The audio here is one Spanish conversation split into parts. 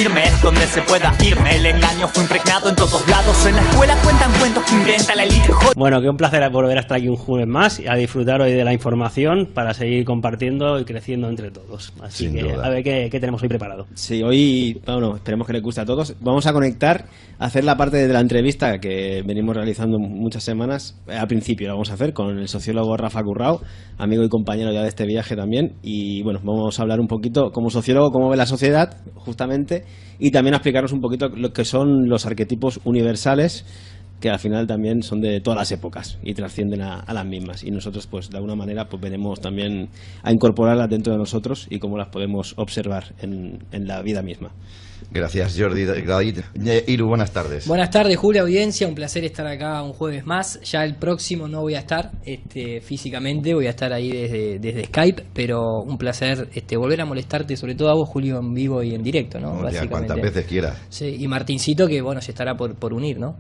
firme es donde se pueda irme. El engaño fue impregnado en todos lados. En la escuela cuentan cuentos que inventa la elite. Bueno, que un placer volver a estar aquí un jueves más y a disfrutar hoy de la información para seguir compartiendo y creciendo entre todos. Así Sin que duda. a ver qué tenemos hoy preparado. Sí, hoy, bueno, esperemos que les guste a todos. Vamos a conectar, a hacer la parte de la entrevista que venimos realizando muchas semanas. Al principio la vamos a hacer con el sociólogo Rafa Currao, amigo y compañero ya de este viaje también. Y bueno, vamos a hablar un poquito como sociólogo, cómo ve la sociedad, justamente, y también a explicarnos un poquito lo que son los arquetipos universales, que al final también son de todas las épocas y trascienden a las mismas, y nosotros pues de alguna manera pues venimos también a incorporarlas dentro de nosotros y cómo las podemos observar en la vida misma. Gracias, Jordi. Iru, buenas tardes. Buenas tardes, Julio, audiencia. Un placer estar acá un jueves más. Ya el próximo no voy a estar físicamente, voy a estar ahí desde Skype, pero un placer volver a molestarte, sobre todo a vos, Julio, en vivo y en directo, ¿no? Ya, cuantas veces quieras. Sí, y Martincito, que bueno, se estará por unir, ¿no?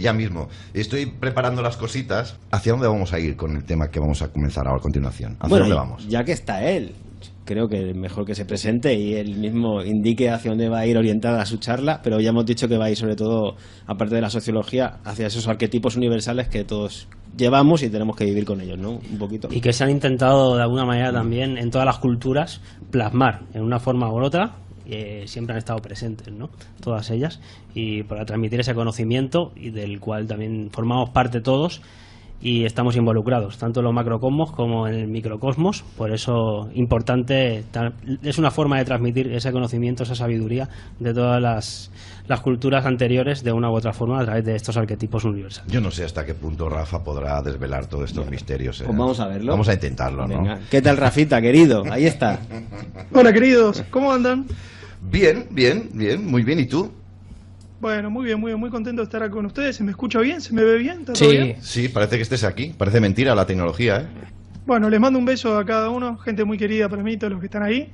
Ya mismo. Estoy preparando las cositas. ¿Hacia dónde vamos a ir con el tema que vamos a comenzar ahora a continuación? ¿Hacia dónde vamos? Ya que está él, creo que es mejor que se presente y él mismo indique hacia dónde va a ir orientada su charla, pero ya hemos dicho que va a ir sobre todo, aparte de la sociología, hacia esos arquetipos universales que todos llevamos y tenemos que vivir con ellos, ¿no? Un poquito. Y que se han intentado de alguna manera también en todas las culturas plasmar en una forma u otra. Siempre han estado presentes, ¿no? Todas ellas, y para transmitir ese conocimiento y del cual también formamos parte todos y estamos involucrados tanto en los macrocosmos como en el microcosmos. Por eso importante, es una forma de transmitir ese conocimiento, esa sabiduría de todas las culturas anteriores de una u otra forma a través de estos arquetipos universales. Yo no sé hasta qué punto Rafa podrá desvelar todos estos misterios. Pues vamos a verlo. Vamos a intentarlo, ¿no? Venga. ¿Qué tal, Rafita, querido? Ahí está. Hola, queridos, ¿cómo andan? Bien, muy bien. ¿Y tú? Bueno, muy bien, muy contento de estar acá con ustedes. ¿Se me escucha bien? ¿Se me ve bien? ¿Está todo bien? Sí, parece que estés aquí. Parece mentira la tecnología, ¿eh? Bueno, les mando un beso a cada uno, gente muy querida para mí, todos los que están ahí.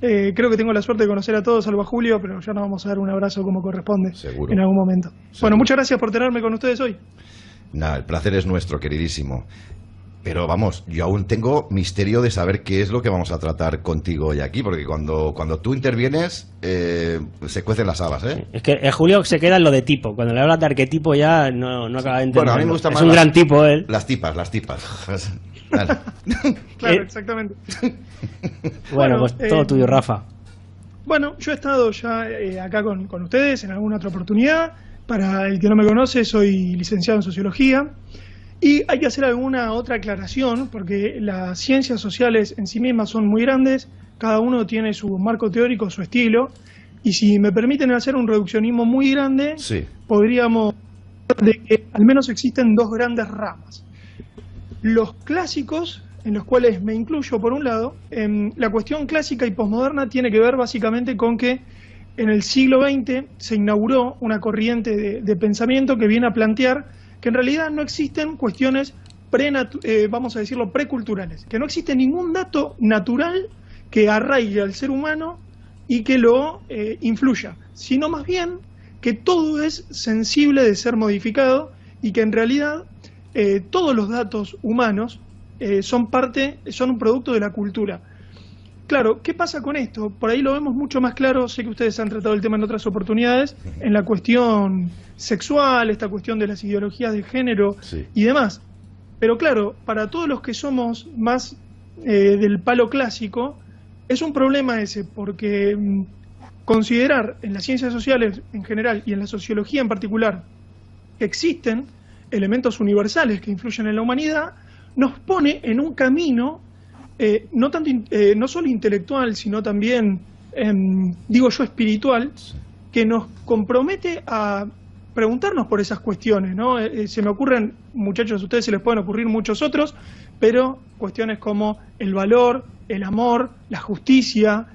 Creo que tengo la suerte de conocer a todos, salvo a Julio, pero ya nos vamos a dar un abrazo como corresponde. Seguro. En algún momento. Seguro. Bueno, muchas gracias por tenerme con ustedes hoy. Nada, el placer es nuestro, queridísimo. Pero vamos, yo aún tengo misterio de saber qué es lo que vamos a tratar contigo hoy aquí, porque cuando tú intervienes se cuecen las habas, ¿eh? Es que Julio se queda en lo de tipo. Cuando le hablas de arquetipo ya no acaba de entender. Bueno, a mí me gusta más. Es un gran tipo él. Las tipas. Vale. Claro, exactamente. Bueno, pues todo tuyo, Rafa. Bueno, yo he estado ya acá con ustedes en alguna otra oportunidad. Para el que no me conoce, soy licenciado en Sociología. Y hay que hacer alguna otra aclaración, porque las ciencias sociales en sí mismas son muy grandes, cada uno tiene su marco teórico, su estilo, y si me permiten hacer un reduccionismo muy grande, sí, podríamos hablar de que al menos existen dos grandes ramas. Los clásicos, en los cuales me incluyo por un lado, la cuestión clásica y posmoderna tiene que ver básicamente con que en el siglo XX se inauguró una corriente de pensamiento que viene a plantear que en realidad no existen cuestiones vamos a decirlo, preculturales, que no existe ningún dato natural que arraigue al ser humano y que lo influya, sino más bien que todo es sensible de ser modificado y que en realidad todos los datos humanos son un producto de la cultura. Claro, ¿qué pasa con esto? Por ahí lo vemos mucho más claro, sé que ustedes han tratado el tema en otras oportunidades, en la cuestión sexual, esta cuestión de las ideologías de género y demás. Pero claro, para todos los que somos más del palo clásico, es un problema ese, porque considerar en las ciencias sociales en general y en la sociología en particular que existen elementos universales que influyen en la humanidad, nos pone en un camino no solo intelectual, sino también, digo yo, espiritual, que nos compromete a preguntarnos por esas cuestiones, ¿no? Se me ocurren, muchachos, a ustedes se les pueden ocurrir muchos otros, pero cuestiones como el valor, el amor, la justicia,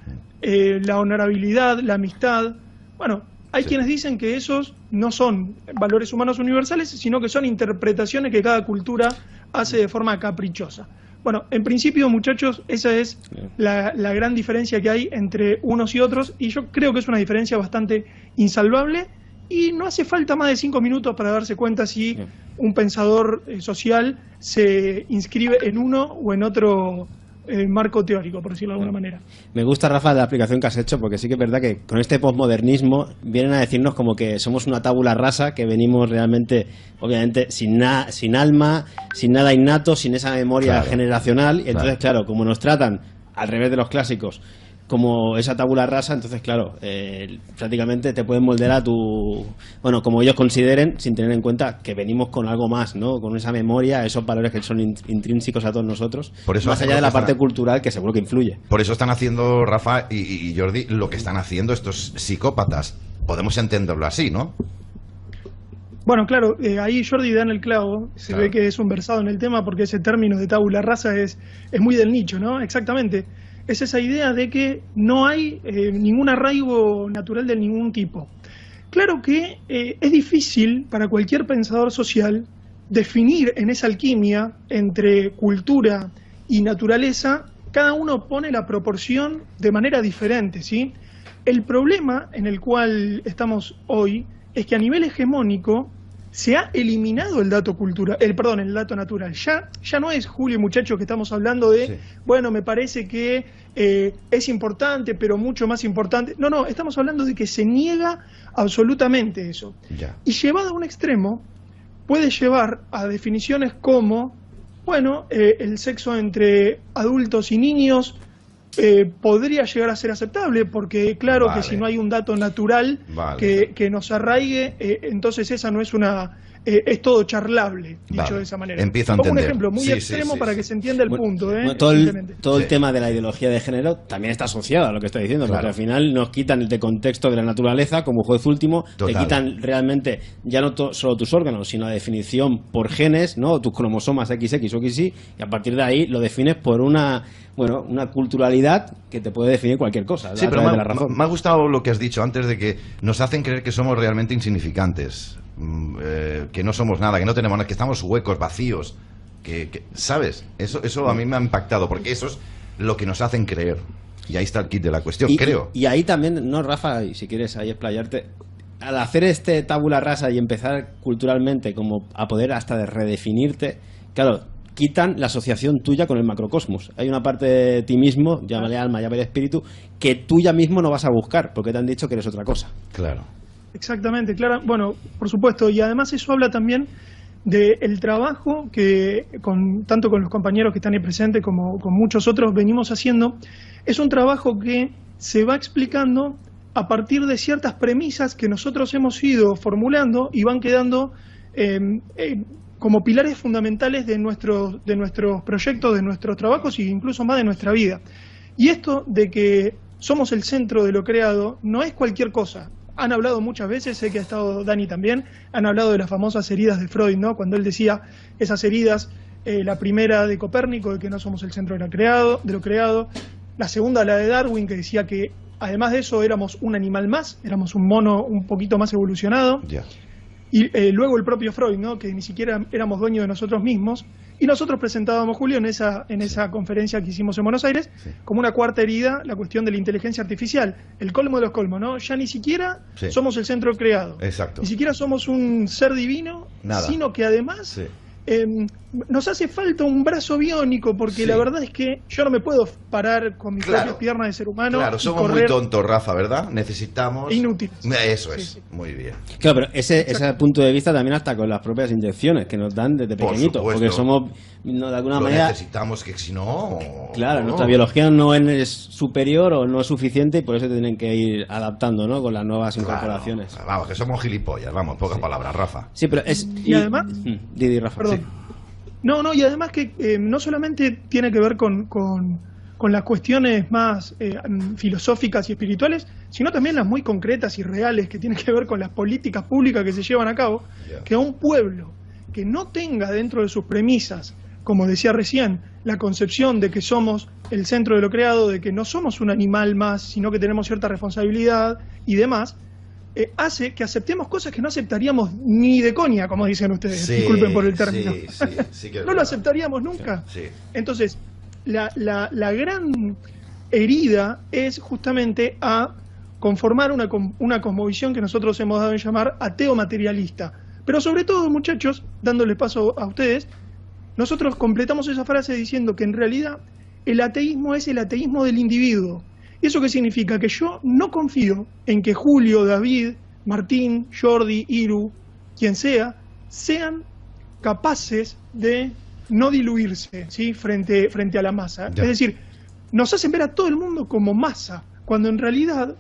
la honorabilidad, la amistad. Bueno, hay quienes dicen que esos no son valores humanos universales, sino que son interpretaciones que cada cultura hace de forma caprichosa. Bueno, en principio, muchachos, esa es la gran diferencia que hay entre unos y otros, y yo creo que es una diferencia bastante insalvable, y no hace falta más de 5 minutos para darse cuenta si un pensador social se inscribe en uno o en otro marco teórico, por decirlo de alguna manera. Me gusta, Rafa, la explicación que has hecho, porque sí que es verdad que con este posmodernismo vienen a decirnos como que somos una tabula rasa, que venimos realmente, obviamente, sin alma, sin nada innato, sin esa memoria generacional, y entonces, claro, como nos tratan al revés de los clásicos, como esa tabula rasa, entonces claro, prácticamente te pueden moldear a tu, bueno, como ellos consideren, sin tener en cuenta que venimos con algo más, ¿no? Con esa memoria, esos valores que son intrínsecos a todos nosotros, por eso más allá de la parte cultural, que seguro que influye. Por eso están haciendo, Rafa y Jordi, lo que están haciendo estos psicópatas. Podemos entenderlo así, ¿no? Bueno, claro, ahí Jordi da en el clavo, se ve que es un versado en el tema, porque ese término de tabula rasa es muy del nicho, ¿no? Exactamente. Es esa idea de que no hay ningún arraigo natural de ningún tipo. Claro que es difícil para cualquier pensador social definir en esa alquimia entre cultura y naturaleza, cada uno pone la proporción de manera diferente, ¿sí? El problema en el cual estamos hoy es que a nivel hegemónico se ha eliminado el dato el dato natural. Ya no es, Julio, muchachos, que estamos hablando de, bueno, me parece que es importante, pero mucho más importante. No, estamos hablando de que se niega absolutamente eso. Y llevado a un extremo, puede llevar a definiciones como, bueno, el sexo entre adultos y niños podría llegar a ser aceptable, porque claro que si no hay un dato natural que nos arraigue, entonces esa no es es todo charlable, dicho de esa manera. Empiezo a Pongo entender. un ejemplo muy extremo para que se entienda el punto. Bueno, todo el tema de la ideología de género también está asociado a lo que está diciendo, porque al final nos quitan de contexto de la naturaleza como juez último, te quitan realmente ya no solo tus órganos, sino la definición por genes, ¿no? Tus cromosomas XX o XY, y a partir de ahí lo defines por una culturalidad que te puede definir cualquier cosa. Sí, pero me ha gustado lo que has dicho antes, de que nos hacen creer que somos realmente insignificantes, que no somos nada, que no tenemos nada, que estamos huecos, vacíos, ¿sabes? Eso a mí me ha impactado, porque eso es lo que nos hacen creer. Y ahí está el kit de la cuestión, creo. Y ahí también, ¿no, Rafa? Y si quieres ahí explayarte, al hacer este tabula rasa y empezar culturalmente como a poder hasta de redefinirte, claro, quitan la asociación tuya con el macrocosmos. Hay una parte de ti mismo, llámale alma, llámale espíritu, que tú ya mismo no vas a buscar, porque te han dicho que eres otra cosa. Claro. Exactamente, claro. Bueno, por supuesto, y además eso habla también del trabajo que tanto con los compañeros que están ahí presentes como con muchos otros venimos haciendo. Es un trabajo que se va explicando a partir de ciertas premisas que nosotros hemos ido formulando y van quedando como pilares fundamentales de nuestros proyectos, de nuestros trabajos e incluso más de nuestra vida. Y esto de que somos el centro de lo creado no es cualquier cosa. Han hablado muchas veces, sé que ha estado Dani también, han hablado de las famosas heridas de Freud, ¿no? Cuando él decía esas heridas, la primera de Copérnico, de que no somos el centro de lo creado, la segunda, la de Darwin, que decía que además de eso éramos un animal más, éramos un mono un poquito más evolucionado. Y luego el propio Freud, ¿no? Que ni siquiera éramos dueños de nosotros mismos, y nosotros presentábamos, Julio, en esa conferencia que hicimos en Buenos Aires, como una cuarta herida, la cuestión de la inteligencia artificial, el colmo de los colmos, ¿no? Ya ni siquiera somos el centro creado, ni siquiera somos un ser divino, sino que además nos hace falta un brazo biónico, porque la verdad es que yo no me puedo parar con mis propias piernas de ser humano. Claro, somos muy tontos, Rafa, ¿verdad? Necesitamos... Inútiles. Eso es, muy bien. Claro, pero ese punto de vista también hasta con las propias inyecciones que nos dan desde pequeñitos, porque somos, de alguna manera... necesitamos, que si no... Claro, nuestra biología no es superior o no es suficiente, y por eso tienen que ir adaptando, ¿no? Con las nuevas incorporaciones. Vamos, que somos gilipollas, vamos, pocas palabras, Rafa. Sí, pero es... Y además... Didi, Rafa, perdón. No, y además que no solamente tiene que ver con las cuestiones más filosóficas y espirituales, sino también las muy concretas y reales, que tienen que ver con las políticas públicas que se llevan a cabo, que a un pueblo que no tenga dentro de sus premisas, como decía recién, la concepción de que somos el centro de lo creado, de que no somos un animal más, sino que tenemos cierta responsabilidad y demás, hace que aceptemos cosas que no aceptaríamos ni de coña, como dicen ustedes, disculpen por el término. No lo aceptaríamos nunca. Entonces, la gran herida es justamente a conformar una cosmovisión que nosotros hemos dado en llamar ateo materialista. Pero sobre todo, muchachos, dándole paso a ustedes, nosotros completamos esa frase diciendo que en realidad el ateísmo es el ateísmo del individuo. ¿Y eso qué significa? Que yo no confío en que Julio, David, Martín, Jordi, Iru, quien sea, sean capaces de no diluirse, ¿sí? frente a la masa. Ya. Es decir, nos hacen ver a todo el mundo como masa, cuando en realidad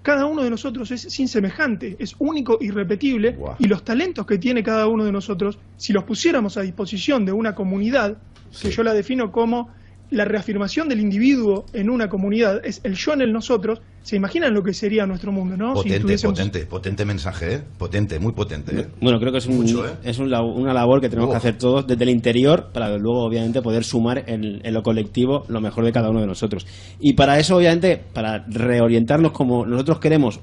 cada uno de nosotros es sin semejante, es único, irrepetible, Wow. y los talentos que tiene cada uno de nosotros, si los pusiéramos a disposición de una comunidad, Sí. que yo la defino como la reafirmación del individuo en una comunidad, es el yo en el nosotros, ¿se imaginan lo que sería nuestro mundo, no? Si Potente, tuviésemos- potente mensaje, ¿eh? Potente, muy potente, ¿eh? Bueno, creo que es, Mucho, ¿eh? una labor que tenemos que Uf. hacer todos desde el interior para luego, obviamente, poder sumar en lo colectivo lo mejor de cada uno de nosotros. Y para eso, obviamente, para reorientarnos como nosotros queremos,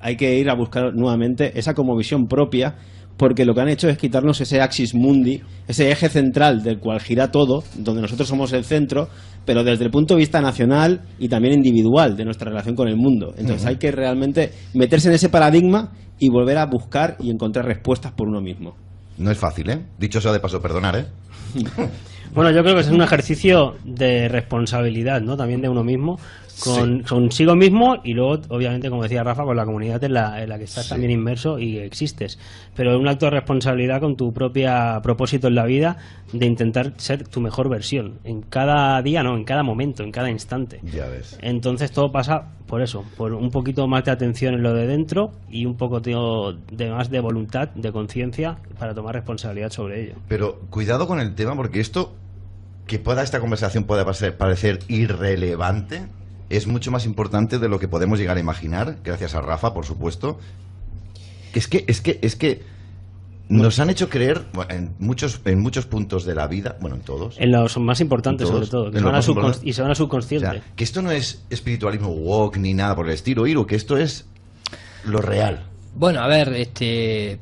hay que ir a buscar nuevamente esa como visión propia, porque lo que han hecho es quitarnos ese axis mundi, ese eje central del cual gira todo, donde nosotros somos el centro, pero desde el punto de vista nacional y también individual de nuestra relación con el mundo. Entonces hay que realmente meterse en ese paradigma y volver a buscar y encontrar respuestas por uno mismo. No es fácil, ¿eh? Dicho sea de paso, perdonar, ¿eh? Bueno, yo creo que es un ejercicio de responsabilidad, ¿no? También de uno mismo, consigo mismo y luego, obviamente, como decía Rafa, con la comunidad en la que estás Sí. también inmerso y existes. Pero un acto de responsabilidad con tu propia propósito en la vida de intentar ser tu mejor versión. En cada día, no, en cada momento, en cada instante. Ya ves. Entonces todo pasa por eso, por un poquito más de atención en lo de dentro y un poco de más de voluntad, de conciencia para tomar responsabilidad sobre ello. Pero cuidado con el tema, porque esto, que esta conversación pueda parecer irrelevante, es mucho más importante de lo que podemos llegar a imaginar, gracias a Rafa, por supuesto. Es que nos han hecho creer, bueno, en muchos puntos de la vida, bueno, en todos. En los más importantes, En todos, sobre todo, que en se los van más importantes. y se van a O subconsciente. sea, que esto no es espiritualismo woke ni nada por el estilo, Iru, que esto es lo real. Bueno, a ver,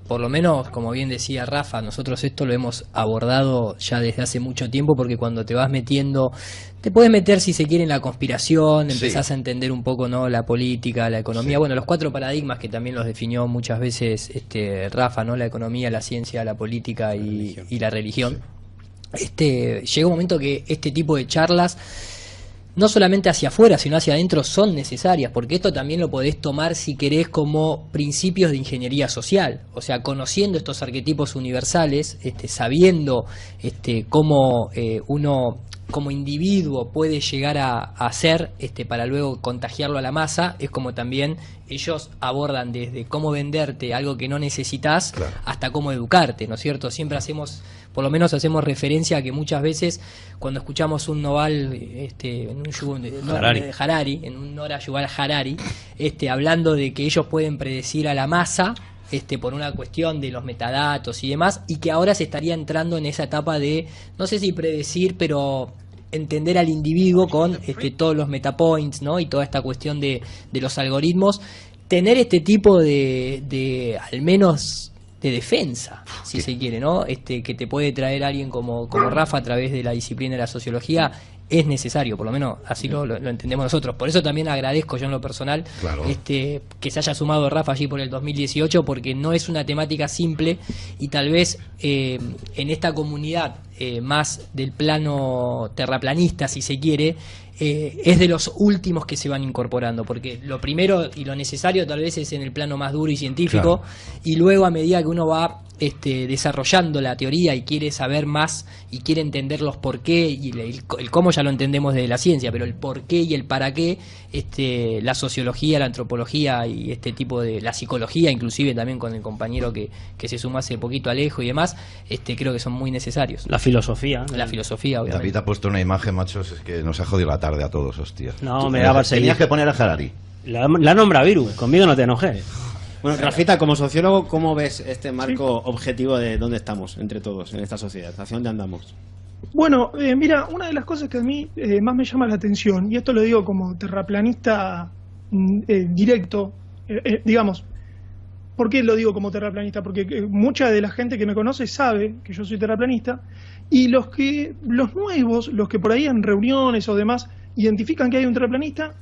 por lo menos, como bien decía Rafa, nosotros esto lo hemos abordado ya desde hace mucho tiempo, porque cuando te vas metiendo, te puedes meter, si se quiere, en la conspiración, empezás Sí. a entender un poco, ¿no?, la política, la economía, Sí. bueno, los 4 paradigmas que también los definió muchas veces Rafa, ¿no?, la economía, la ciencia, la política y la religión. Llega un momento que este tipo de charlas, no solamente hacia afuera, sino hacia adentro, son necesarias, porque esto también lo podés tomar, si querés, como principios de ingeniería social. O sea, conociendo estos arquetipos universales, sabiendo cómo uno como individuo puede llegar a ser, para luego contagiarlo a la masa, es como también ellos abordan desde cómo venderte algo que no necesitas, Claro. hasta cómo educarte, ¿no es cierto? Siempre por lo menos hacemos referencia a que muchas veces cuando escuchamos un Noval, en un Harari, en un Nora Yuval Harari, hablando de que ellos pueden predecir a la masa, por una cuestión de los metadatos y demás, y que ahora se estaría entrando en esa etapa de, no sé si predecir, pero entender al individuo con todos los metapoints, ¿no?, y toda esta cuestión de los algoritmos, tener este tipo de al menos de defensa, si se quiere, ¿no? Que te puede traer alguien como Rafa a través de la disciplina de la sociología, es necesario, por lo menos así lo entendemos nosotros. Por eso también agradezco yo en lo personal, Claro. que se haya sumado Rafa allí por el 2018, porque no es una temática simple y tal vez en esta comunidad más del plano terraplanista, si se quiere, es de los últimos que se van incorporando, porque lo primero y lo necesario tal vez es en el plano más duro y científico, Claro. y luego a medida que uno va desarrollando la teoría y quiere saber más y quiere entender los por qué y el cómo ya lo entendemos desde la ciencia, pero el por qué y el para qué, la sociología, la antropología y tipo de la psicología, inclusive también con el compañero que se sumó hace poquito, Alejo, y demás, creo que son muy necesarios. La filosofía. La filosofía, obviamente. David ha puesto una imagen, machos, es que nos ha jodido la tarde a todos, hostia. No, me daba a seguir. Tenías que poner a Harari. La nombra Viru, conmigo no te enojes. Bueno, Rafita, como sociólogo, ¿cómo ves este marco objetivo de dónde estamos entre todos en esta sociedad? ¿Hacia dónde andamos? Bueno, mira, una de las cosas que a mí más me llama la atención, y esto lo digo como terraplanista directo, digamos, ¿por qué lo digo como terraplanista? Porque mucha de la gente que me conoce sabe que yo soy terraplanista, y los nuevos, los que por ahí en reuniones o demás identifican que hay un terraplanista,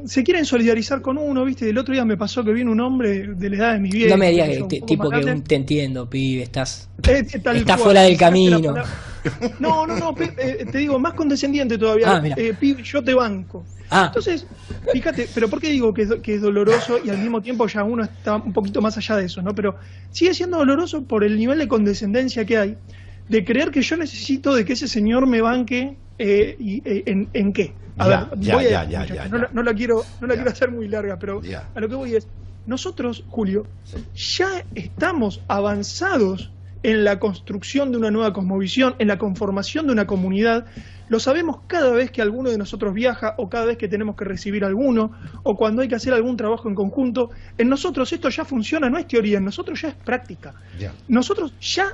se quieren solidarizar con uno, ¿viste? El otro día me pasó que vino un hombre de la edad de mi viejo. No me digas un poco tipo más que grande. te entiendo, pibe, estás Tal está cual, fuera del sacaste la camino. palabra. No, te digo, más condescendiente todavía. Ah, mira. Pibe, yo te banco. Ah. Entonces, fíjate, pero ¿por qué digo que es doloroso y al mismo tiempo ya uno está un poquito más allá de eso, ¿no? Pero sigue siendo doloroso por el nivel de condescendencia que hay, de creer que yo necesito de que ese señor me banque ¿en qué? A ver, no la quiero hacer muy larga, pero a lo que voy es, nosotros, Julio, ya estamos avanzados en la construcción de una nueva cosmovisión, en la conformación de una comunidad. Lo sabemos cada vez que alguno de nosotros viaja, o cada vez que tenemos que recibir a alguno, o cuando hay que hacer algún trabajo en conjunto. En nosotros esto ya funciona, no es teoría, en nosotros ya es práctica. Nosotros ya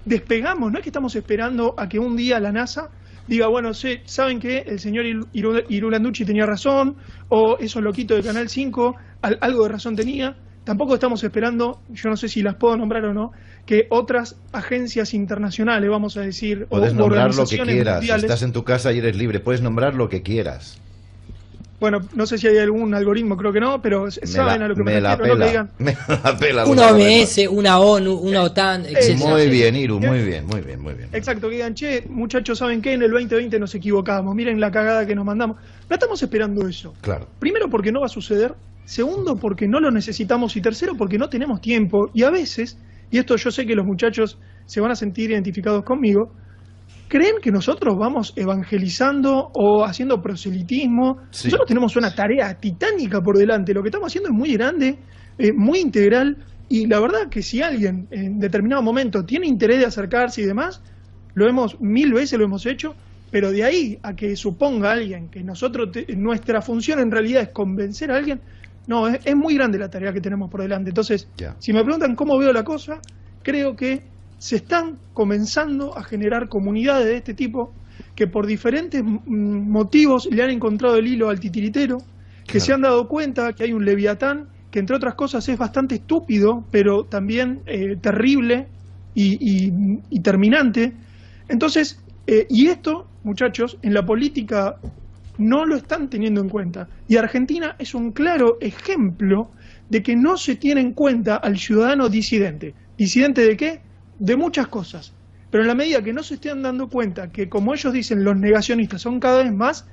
despegamos, no es que estamos esperando a que un día la NASA diga, bueno, saben que el señor Irulanducci tenía razón, o esos loquitos de Canal 5 algo de razón tenía. Tampoco estamos esperando, yo no sé si las puedo nombrar o no, que otras agencias internacionales, vamos a decir, puedes nombrar lo que quieras. Mundiales. Estás en tu casa y eres libre, puedes nombrar lo que quieras. Bueno, no sé si hay algún algoritmo, creo que no, pero saben a lo que me refiero, no que digan. Me la pela. Una OMS, una ONU, una OTAN, etc. Muy bien, Iru, muy bien. Exacto, que digan, che, muchachos, ¿saben qué? En el 2020 nos equivocamos, miren la cagada que nos mandamos. No estamos esperando eso. Claro. Primero, porque no va a suceder. Segundo, porque no lo necesitamos. Y tercero, porque no tenemos tiempo. Y a veces, y esto yo sé que los muchachos se van a sentir identificados conmigo, ¿creen que nosotros vamos evangelizando o haciendo proselitismo? Sí. Nosotros tenemos una tarea titánica por delante. Lo que estamos haciendo es muy grande, muy integral. Y la verdad que si alguien en determinado momento tiene interés de acercarse y demás, lo hemos 1000 veces lo hemos hecho. Pero de ahí a que suponga alguien que nosotros nuestra función en realidad es convencer a alguien, no, es muy grande la tarea que tenemos por delante. Entonces, si me preguntan cómo veo la cosa, creo que se están comenzando a generar comunidades de este tipo que por diferentes motivos le han encontrado el hilo al titiritero, que se han dado cuenta que hay un leviatán que entre otras cosas es bastante estúpido, pero también terrible y terminante. Entonces, y esto, muchachos, en la política no lo están teniendo en cuenta. Y Argentina es un claro ejemplo de que no se tiene en cuenta al ciudadano disidente. ¿Disidente de qué? De muchas cosas. Pero en la medida que no se estén dando cuenta que, como ellos dicen, los negacionistas son cada vez más,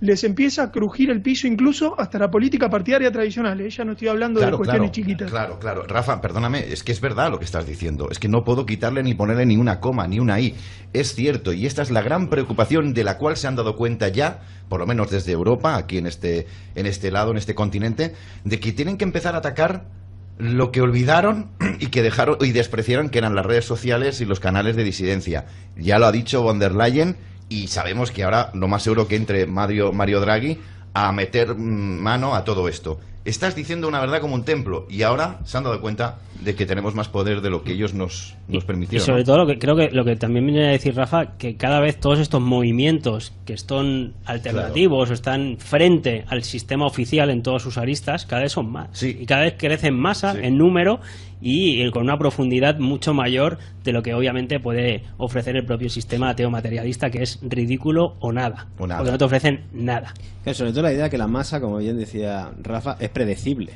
les empieza a crujir el piso incluso hasta la política partidaria tradicional. Ya no estoy hablando de cuestiones chiquitas. Claro. Rafa, perdóname, es que es verdad lo que estás diciendo. Es que no puedo quitarle ni ponerle ni una coma, ni una i. Es cierto, y esta es la gran preocupación de la cual se han dado cuenta ya, por lo menos desde Europa, aquí en este lado, en este continente, de que tienen que empezar a atacar lo que olvidaron y que dejaron y despreciaron, que eran las redes sociales y los canales de disidencia. Ya lo ha dicho von der Leyen. Y sabemos que ahora lo más seguro que entre Mario Draghi a meter mano a todo esto. Estás diciendo una verdad como un templo y ahora se han dado cuenta de que tenemos más poder de lo que ellos nos permitieron. Y sobre todo creo que lo que también viene a decir Rafa, que cada vez todos estos movimientos que son alternativos o están frente al sistema oficial en todas sus aristas, cada vez son más. Y cada vez crecen más en número y con una profundidad mucho mayor de lo que obviamente puede ofrecer el propio sistema ateo materialista, que es ridículo o nada. Porque no te ofrecen nada. Pero sobre todo la idea que la masa, como bien decía Rafa, es predecible.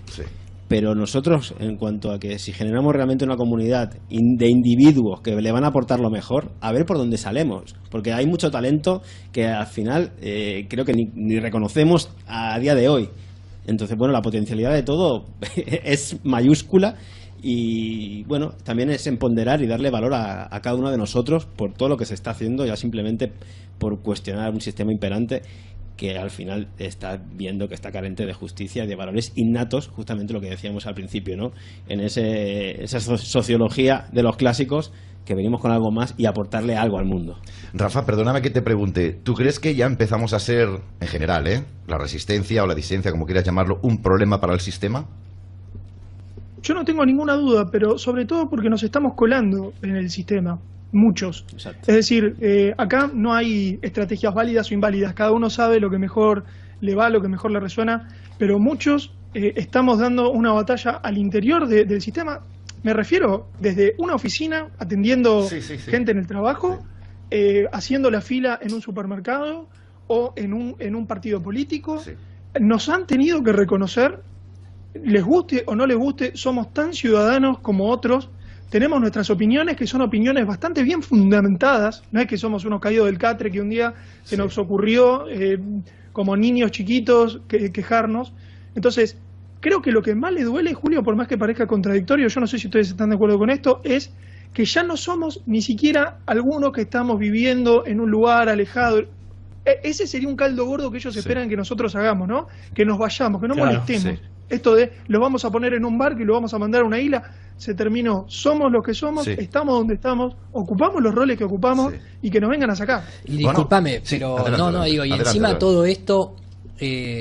Pero nosotros, en cuanto a que si generamos realmente una comunidad de individuos que le van a aportar lo mejor, a ver por dónde salemos. Porque hay mucho talento que al final creo que ni reconocemos a día de hoy. Entonces, bueno, la potencialidad de todo es mayúscula. Y bueno, también es empoderar y darle valor a cada uno de nosotros por todo lo que se está haciendo, ya simplemente por cuestionar un sistema imperante que al final está viendo que está carente de justicia y de valores innatos, justamente lo que decíamos al principio, ¿no? En esa sociología de los clásicos, que venimos con algo más y aportarle algo al mundo. Rafa, perdóname que te pregunte, ¿tú crees que ya empezamos a ser, en general, la resistencia o la disidencia, como quieras llamarlo, un problema para el sistema? Yo no tengo ninguna duda, pero sobre todo porque nos estamos colando en el sistema, muchos. Exacto. Es decir, acá no hay estrategias válidas o inválidas, cada uno sabe lo que mejor le va, lo que mejor le resuena, pero muchos estamos dando una batalla al interior del sistema. Me refiero desde una oficina, atendiendo gente en el trabajo, haciendo la fila en un supermercado o en un partido político. Nos han tenido que reconocer, les guste o no les guste, somos tan ciudadanos como otros, tenemos nuestras opiniones, que son opiniones bastante bien fundamentadas, no es que somos unos caídos del catre que un día se nos ocurrió, como niños chiquitos, quejarnos. Entonces, creo que lo que más le duele, Julio, por más que parezca contradictorio, yo no sé si ustedes están de acuerdo con esto, es que ya no somos ni siquiera algunos que estamos viviendo en un lugar alejado. Ese sería un caldo gordo que ellos esperan que nosotros hagamos, ¿no? Que nos vayamos, que no molestemos. Esto de lo vamos a poner en un barco y lo vamos a mandar a una isla, se terminó. Somos los que somos, estamos donde estamos, ocupamos los roles que ocupamos y que nos vengan a sacar. Y discúlpame, pero digo, y adelante, encima todo esto,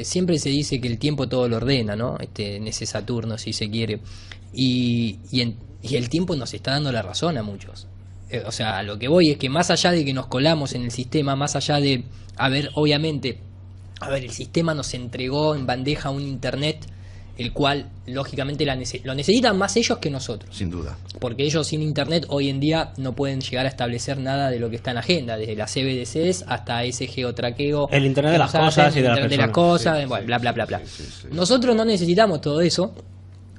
siempre se dice que el tiempo todo lo ordena, ¿no? En ese Saturno, si se quiere. Y el tiempo nos está dando la razón a muchos. O sea, a lo que voy es que más allá de que nos colamos en el sistema, más allá de, obviamente, el sistema nos entregó en bandeja un internet, el cual lógicamente lo necesitan más ellos que nosotros. Sin duda. Porque ellos sin internet hoy en día no pueden llegar a establecer nada de lo que está en la agenda, desde las CBDCs hasta ese geotraqueo. El internet de las cosas y de las personas. De las cosas, bla, bla, bla, bla. Nosotros no necesitamos todo eso.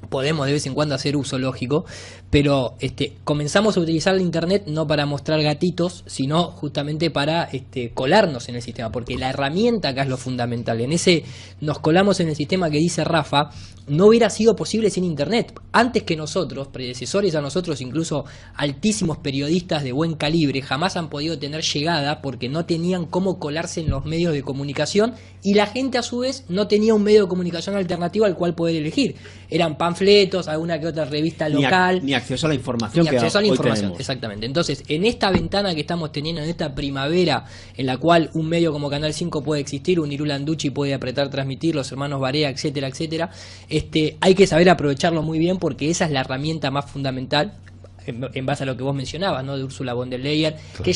Podemos de vez en cuando hacer uso lógico, pero comenzamos a utilizar el internet no para mostrar gatitos, sino justamente para colarnos en el sistema, porque la herramienta acá es lo fundamental. En ese nos colamos en el sistema que dice Rafa, no hubiera sido posible sin internet. Antes que nosotros, predecesores a nosotros, incluso altísimos periodistas de buen calibre, jamás han podido tener llegada porque no tenían cómo colarse en los medios de comunicación, y la gente a su vez no tenía un medio de comunicación alternativo al cual poder elegir. Eran panfletos, alguna que otra revista local. Ni acceso a la información. Ni acceso a la información, tenemos. exactamente. Entonces, en esta ventana que estamos teniendo, en esta primavera, en la cual un medio como Canal 5 puede existir, un Irú Landucci puede apretar transmitir, los hermanos Barea, etcétera, etcétera, hay que saber aprovecharlo muy bien, porque esa es la herramienta más fundamental, en base a lo que vos mencionabas, ¿no? De Ursula von der Leyen, que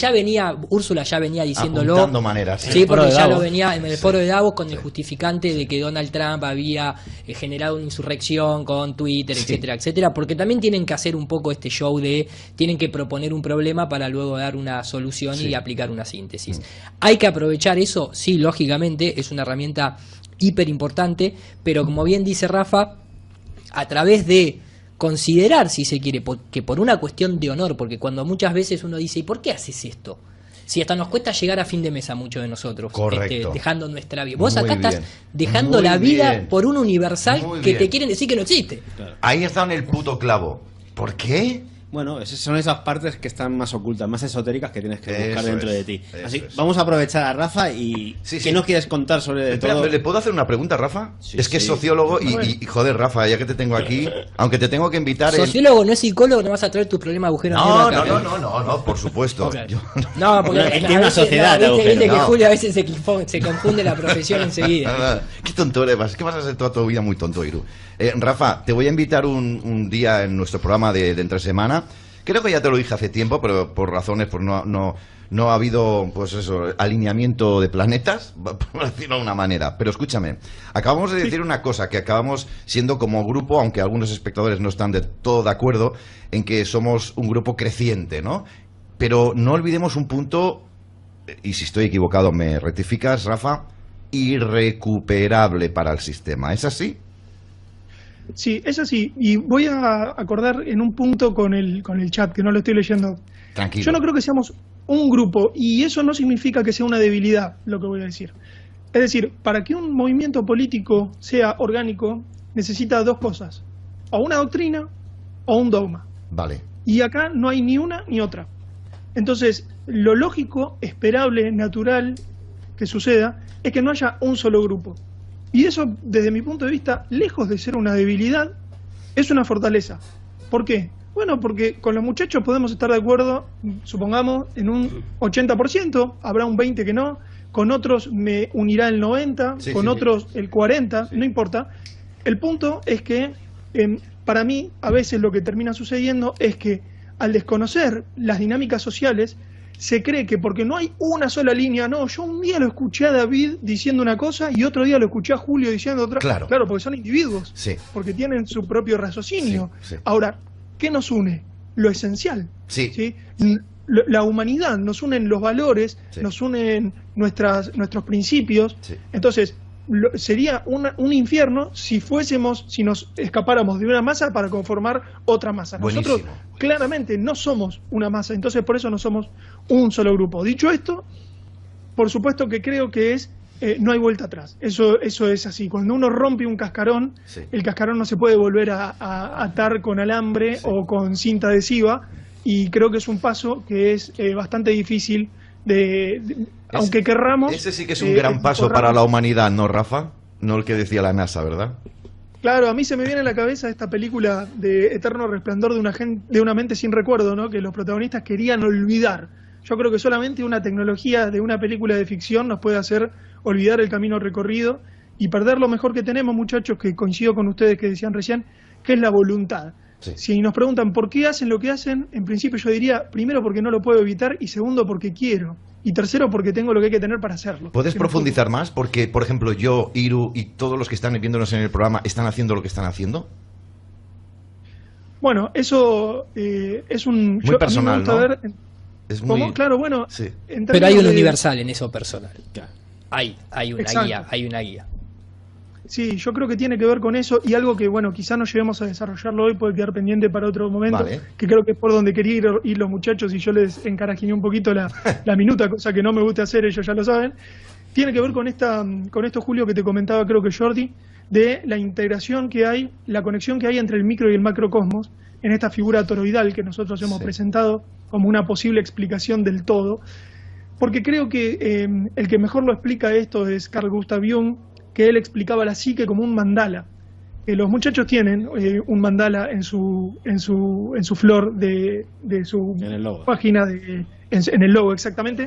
Úrsula ya venía diciéndolo. Apuntando maneras. Sí, porque ya lo venía en el foro de Davos con el justificante de que Donald Trump había generado una insurrección con Twitter, etcétera, etcétera, porque también tienen que hacer un poco este show tienen que proponer un problema para luego dar una solución y aplicar una síntesis. Hay que aprovechar eso, sí, lógicamente, es una herramienta hiper importante, pero como bien dice Rafa, a través de considerar, si se quiere, que por una cuestión de honor, porque cuando muchas veces uno dice, ¿y por qué haces esto? Si hasta nos cuesta llegar a fin de mes a muchos de nosotros, dejando nuestra vida. Vos acá estás dejando la vida por un universal que te quieren decir que no existe. Claro. Ahí está en el puto clavo. ¿Por qué? Bueno, son esas partes que están más ocultas, más esotéricas, que tienes que buscar dentro de ti. Así, vamos a aprovechar a Rafa y ¿qué nos quieres contar sobre todo? ¿Le puedo hacer una pregunta, Rafa? Es que es sociólogo y joder, Rafa, ya que te tengo aquí, aunque te tengo que invitar... Sociólogo no es psicólogo, no vas a traer tus problemas de agujero negro. No, por supuesto. Okay. No, porque es una sociedad. Viste que Julio a veces se confunde la profesión enseguida. Qué tonto eres, ¿qué vas a hacer toda tu vida muy tonto, Irú? Rafa, te voy a invitar un día en nuestro programa de entre semana. Creo que ya te lo dije hace tiempo, pero por razones pues no ha habido pues eso, alineamiento de planetas, por decirlo de una manera. Pero escúchame, acabamos de decir una cosa, que acabamos siendo como grupo, aunque algunos espectadores no están de todo de acuerdo, en que somos un grupo creciente, ¿no? Pero no olvidemos un punto, y si estoy equivocado me rectificas, Rafa, irrecuperable para el sistema. ¿Es así? Sí, es así. Y voy a acordar en un punto con el chat, que no lo estoy leyendo. Tranquilo. Yo no creo que seamos un grupo, y eso no significa que sea una debilidad, lo que voy a decir. Es decir, para que un movimiento político sea orgánico, necesita dos cosas. O una doctrina o un dogma. Vale. Y acá no hay ni una ni otra. Entonces, lo lógico, esperable, natural que suceda, es que no haya un solo grupo. Y eso, desde mi punto de vista, lejos de ser una debilidad, es una fortaleza. ¿Por qué? Bueno, porque con los muchachos podemos estar de acuerdo, supongamos, en un 80%, habrá un 20% que no, con otros me unirá el 90%, con otros el 40%, no importa. El punto es que, para mí, a veces lo que termina sucediendo es que, al desconocer las dinámicas sociales, se cree que porque no hay una sola línea, no, yo un día lo escuché a David diciendo una cosa y otro día lo escuché a Julio diciendo otra. Claro, porque son individuos, porque tienen su propio raciocinio. Ahora, ¿qué nos une? Lo esencial. ¿Sí? La humanidad, nos unen los valores, nos unen nuestros principios. Entonces, sería un infierno si nos escapáramos de una masa para conformar otra masa. Nosotros claramente no somos una masa, entonces por eso no somos un solo grupo. Dicho esto, por supuesto que creo que no hay vuelta atrás. Eso es así. Cuando uno rompe un cascarón, el cascarón no se puede volver a atar con alambre o con cinta adhesiva, y creo que es un paso que es bastante difícil aunque querramos. Ese sí que es un gran paso para la humanidad, ¿no, Rafa? No el que decía la NASA, ¿verdad? Claro, a mí se me viene a la cabeza esta película de Eterno Resplandor de una mente sin recuerdo, ¿no? Que los protagonistas querían olvidar. Yo creo que solamente una tecnología de una película de ficción nos puede hacer olvidar el camino recorrido y perder lo mejor que tenemos, muchachos, que coincido con ustedes que decían recién, que es la voluntad. Sí. Si nos preguntan por qué hacen lo que hacen, en principio yo diría, primero porque no lo puedo evitar, y segundo porque quiero, y tercero porque tengo lo que hay que tener para hacerlo. ¿Puedes profundizar más? Porque, por ejemplo, yo, Iru y todos los que están viéndonos en el programa, ¿están haciendo lo que están haciendo? Bueno, eso es un... Muy personal, ¿no? Es muy... Claro, bueno... Sí. Pero hay un universal en eso personal. Claro. Hay una guía. Sí, yo creo que tiene que ver con eso, y algo que, bueno, quizá no lleguemos a desarrollarlo hoy, puede quedar pendiente para otro momento, que creo que es por donde quería ir los muchachos, y yo les encarajiné un poquito la minuta, cosa que no me gusta hacer, ellos ya lo saben. Tiene que ver con esto, Julio, que te comentaba, creo que Jordi, de la integración que hay, la conexión que hay entre el micro y el macrocosmos, en esta figura toroidal que nosotros hemos presentado como una posible explicación del todo, porque creo que el que mejor lo explica esto es Carl Gustav Jung, que él explicaba la psique como un mandala. Los muchachos tienen un mandala en su flor de su página, en el logo exactamente,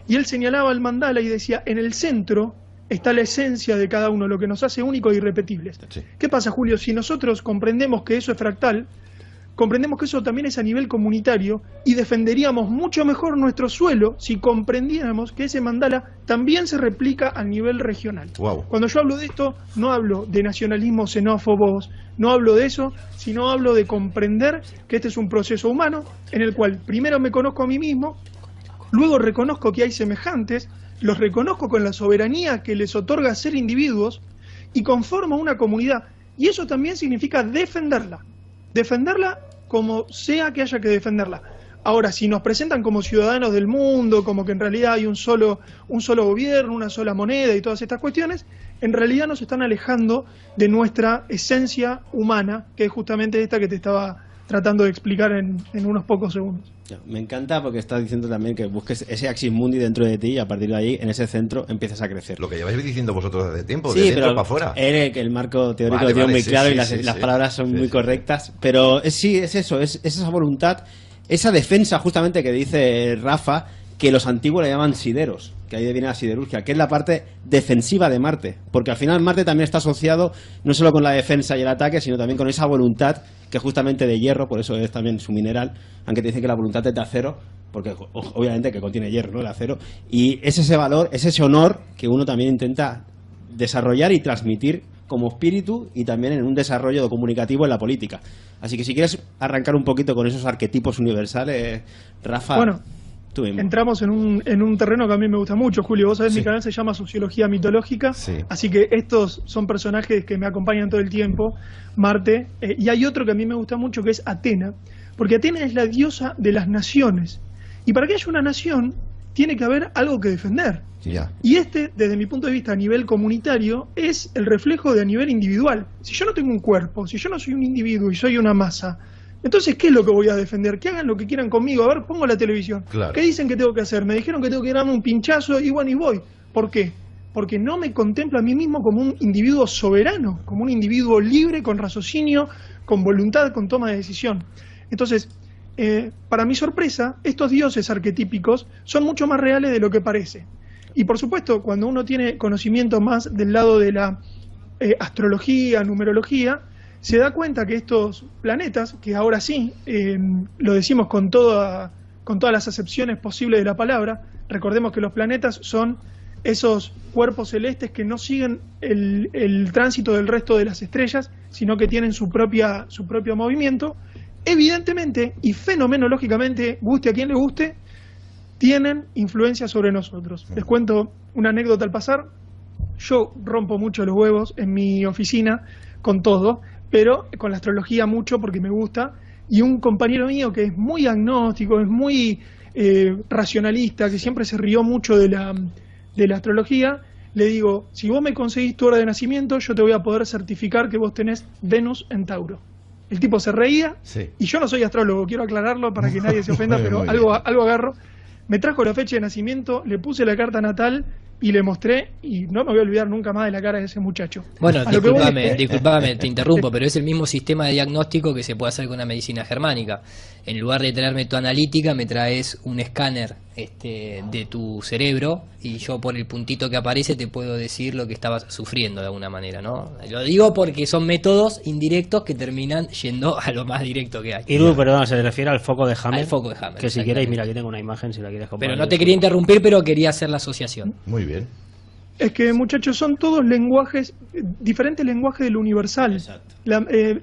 y él señalaba el mandala y decía, en el centro está la esencia de cada uno, lo que nos hace únicos e irrepetibles. Sí. ¿Qué pasa, Julio? Si nosotros comprendemos que eso es fractal, comprendemos que eso también es a nivel comunitario, y defenderíamos mucho mejor nuestro suelo si comprendiéramos que ese mandala también se replica a nivel regional. Wow. Cuando yo hablo de esto, no hablo de nacionalismo xenófobos, no hablo de eso, sino hablo de comprender que este es un proceso humano en el cual primero me conozco a mí mismo, luego reconozco que hay semejantes, los reconozco con la soberanía que les otorga ser individuos, y conformo una comunidad. Y eso también significa defenderla como sea que haya que defenderla. Ahora, si nos presentan como ciudadanos del mundo, como que en realidad hay un solo gobierno, una sola moneda y todas estas cuestiones, en realidad nos están alejando de nuestra esencia humana, que es justamente esta que te estaba tratando de explicar en unos pocos segundos. Me encanta porque estás diciendo también que busques ese axis mundi dentro de ti, y a partir de ahí, en ese centro, empiezas a crecer. Lo que lleváis diciendo vosotros desde tiempo, de dentro para afuera. El marco teórico lo tiene muy claro, y las palabras son muy correctas, pero es eso, es esa voluntad, esa defensa justamente que dice Rafa, que los antiguos le llaman sideros, que ahí viene la siderurgia, que es la parte defensiva de Marte, porque al final Marte también está asociado no solo con la defensa y el ataque, sino también con esa voluntad que es justamente de hierro, por eso es también su mineral, aunque te dicen que la voluntad es de acero, porque obviamente que contiene hierro, ¿no? El acero, y es ese valor, es ese honor que uno también intenta desarrollar y transmitir como espíritu, y también en un desarrollo comunicativo en la política. Así que si quieres arrancar un poquito con esos arquetipos universales, Rafa... Bueno, entramos en un terreno que a mí me gusta mucho, Julio. Vos sabés, mi canal se llama Sociología Mitológica, así que estos son personajes que me acompañan todo el tiempo, Marte, y hay otro que a mí me gusta mucho, que es Atena, porque Atena es la diosa de las naciones, y para que haya una nación tiene que haber algo que defender. Y desde mi punto de vista a nivel comunitario, es el reflejo de a nivel individual. Si yo no tengo un cuerpo, si yo no soy un individuo y soy una masa, entonces, ¿qué es lo que voy a defender? Que hagan lo que quieran conmigo. A ver, pongo la televisión. Claro. ¿Qué dicen que tengo que hacer? Me dijeron que tengo que darme un pinchazo y bueno, y voy. ¿Por qué? Porque no me contemplo a mí mismo como un individuo soberano, como un individuo libre, con raciocinio, con voluntad, con toma de decisión. Entonces, para mi sorpresa, estos dioses arquetípicos son mucho más reales de lo que parece. Y por supuesto, cuando uno tiene conocimiento más del lado de la astrología, numerología, se da cuenta que estos planetas, que ahora sí, lo decimos con todas las acepciones posibles de la palabra, recordemos que los planetas son esos cuerpos celestes que no siguen el tránsito del resto de las estrellas, sino que tienen su propio movimiento, evidentemente y fenomenológicamente, guste a quien le guste, tienen influencia sobre nosotros. Les cuento una anécdota al pasar. yo rompo mucho los huevos en mi oficina con todo, pero con la astrología mucho porque me gusta. Y un compañero mío que es muy agnóstico, es muy racionalista, que siempre se rió mucho de la astrología, le digo, si vos me conseguís tu hora de nacimiento, yo te voy a poder certificar que vos tenés Venus en Tauro. El tipo se reía, Sí. y yo no soy astrólogo, quiero aclararlo para que nadie se ofenda, Muy pero bien. algo agarro. Me trajo la fecha de nacimiento, le puse la carta natal y le mostré, y no me voy a olvidar nunca más de la cara de ese muchacho. Bueno, A lo que voy es que- disculpame, te interrumpo, pero es el mismo sistema de diagnóstico que se puede hacer con una medicina germánica. En lugar de traerme tu analítica, me traes un escáner de tu cerebro y yo por el puntito que aparece te puedo decir lo que estabas sufriendo de alguna manera, ¿no? Lo digo porque son métodos indirectos que terminan yendo a lo más directo que hay. Irú, perdón, se refiere al foco de Hammer. Al foco de Hammer, Que si exactamente. queréis, mira, aquí tengo una imagen, si la quieres compartir. Pero no te quería interrumpir, pero quería hacer la asociación. Muy bien. Es que, muchachos, son todos lenguajes, diferentes lenguajes del universal. Exacto.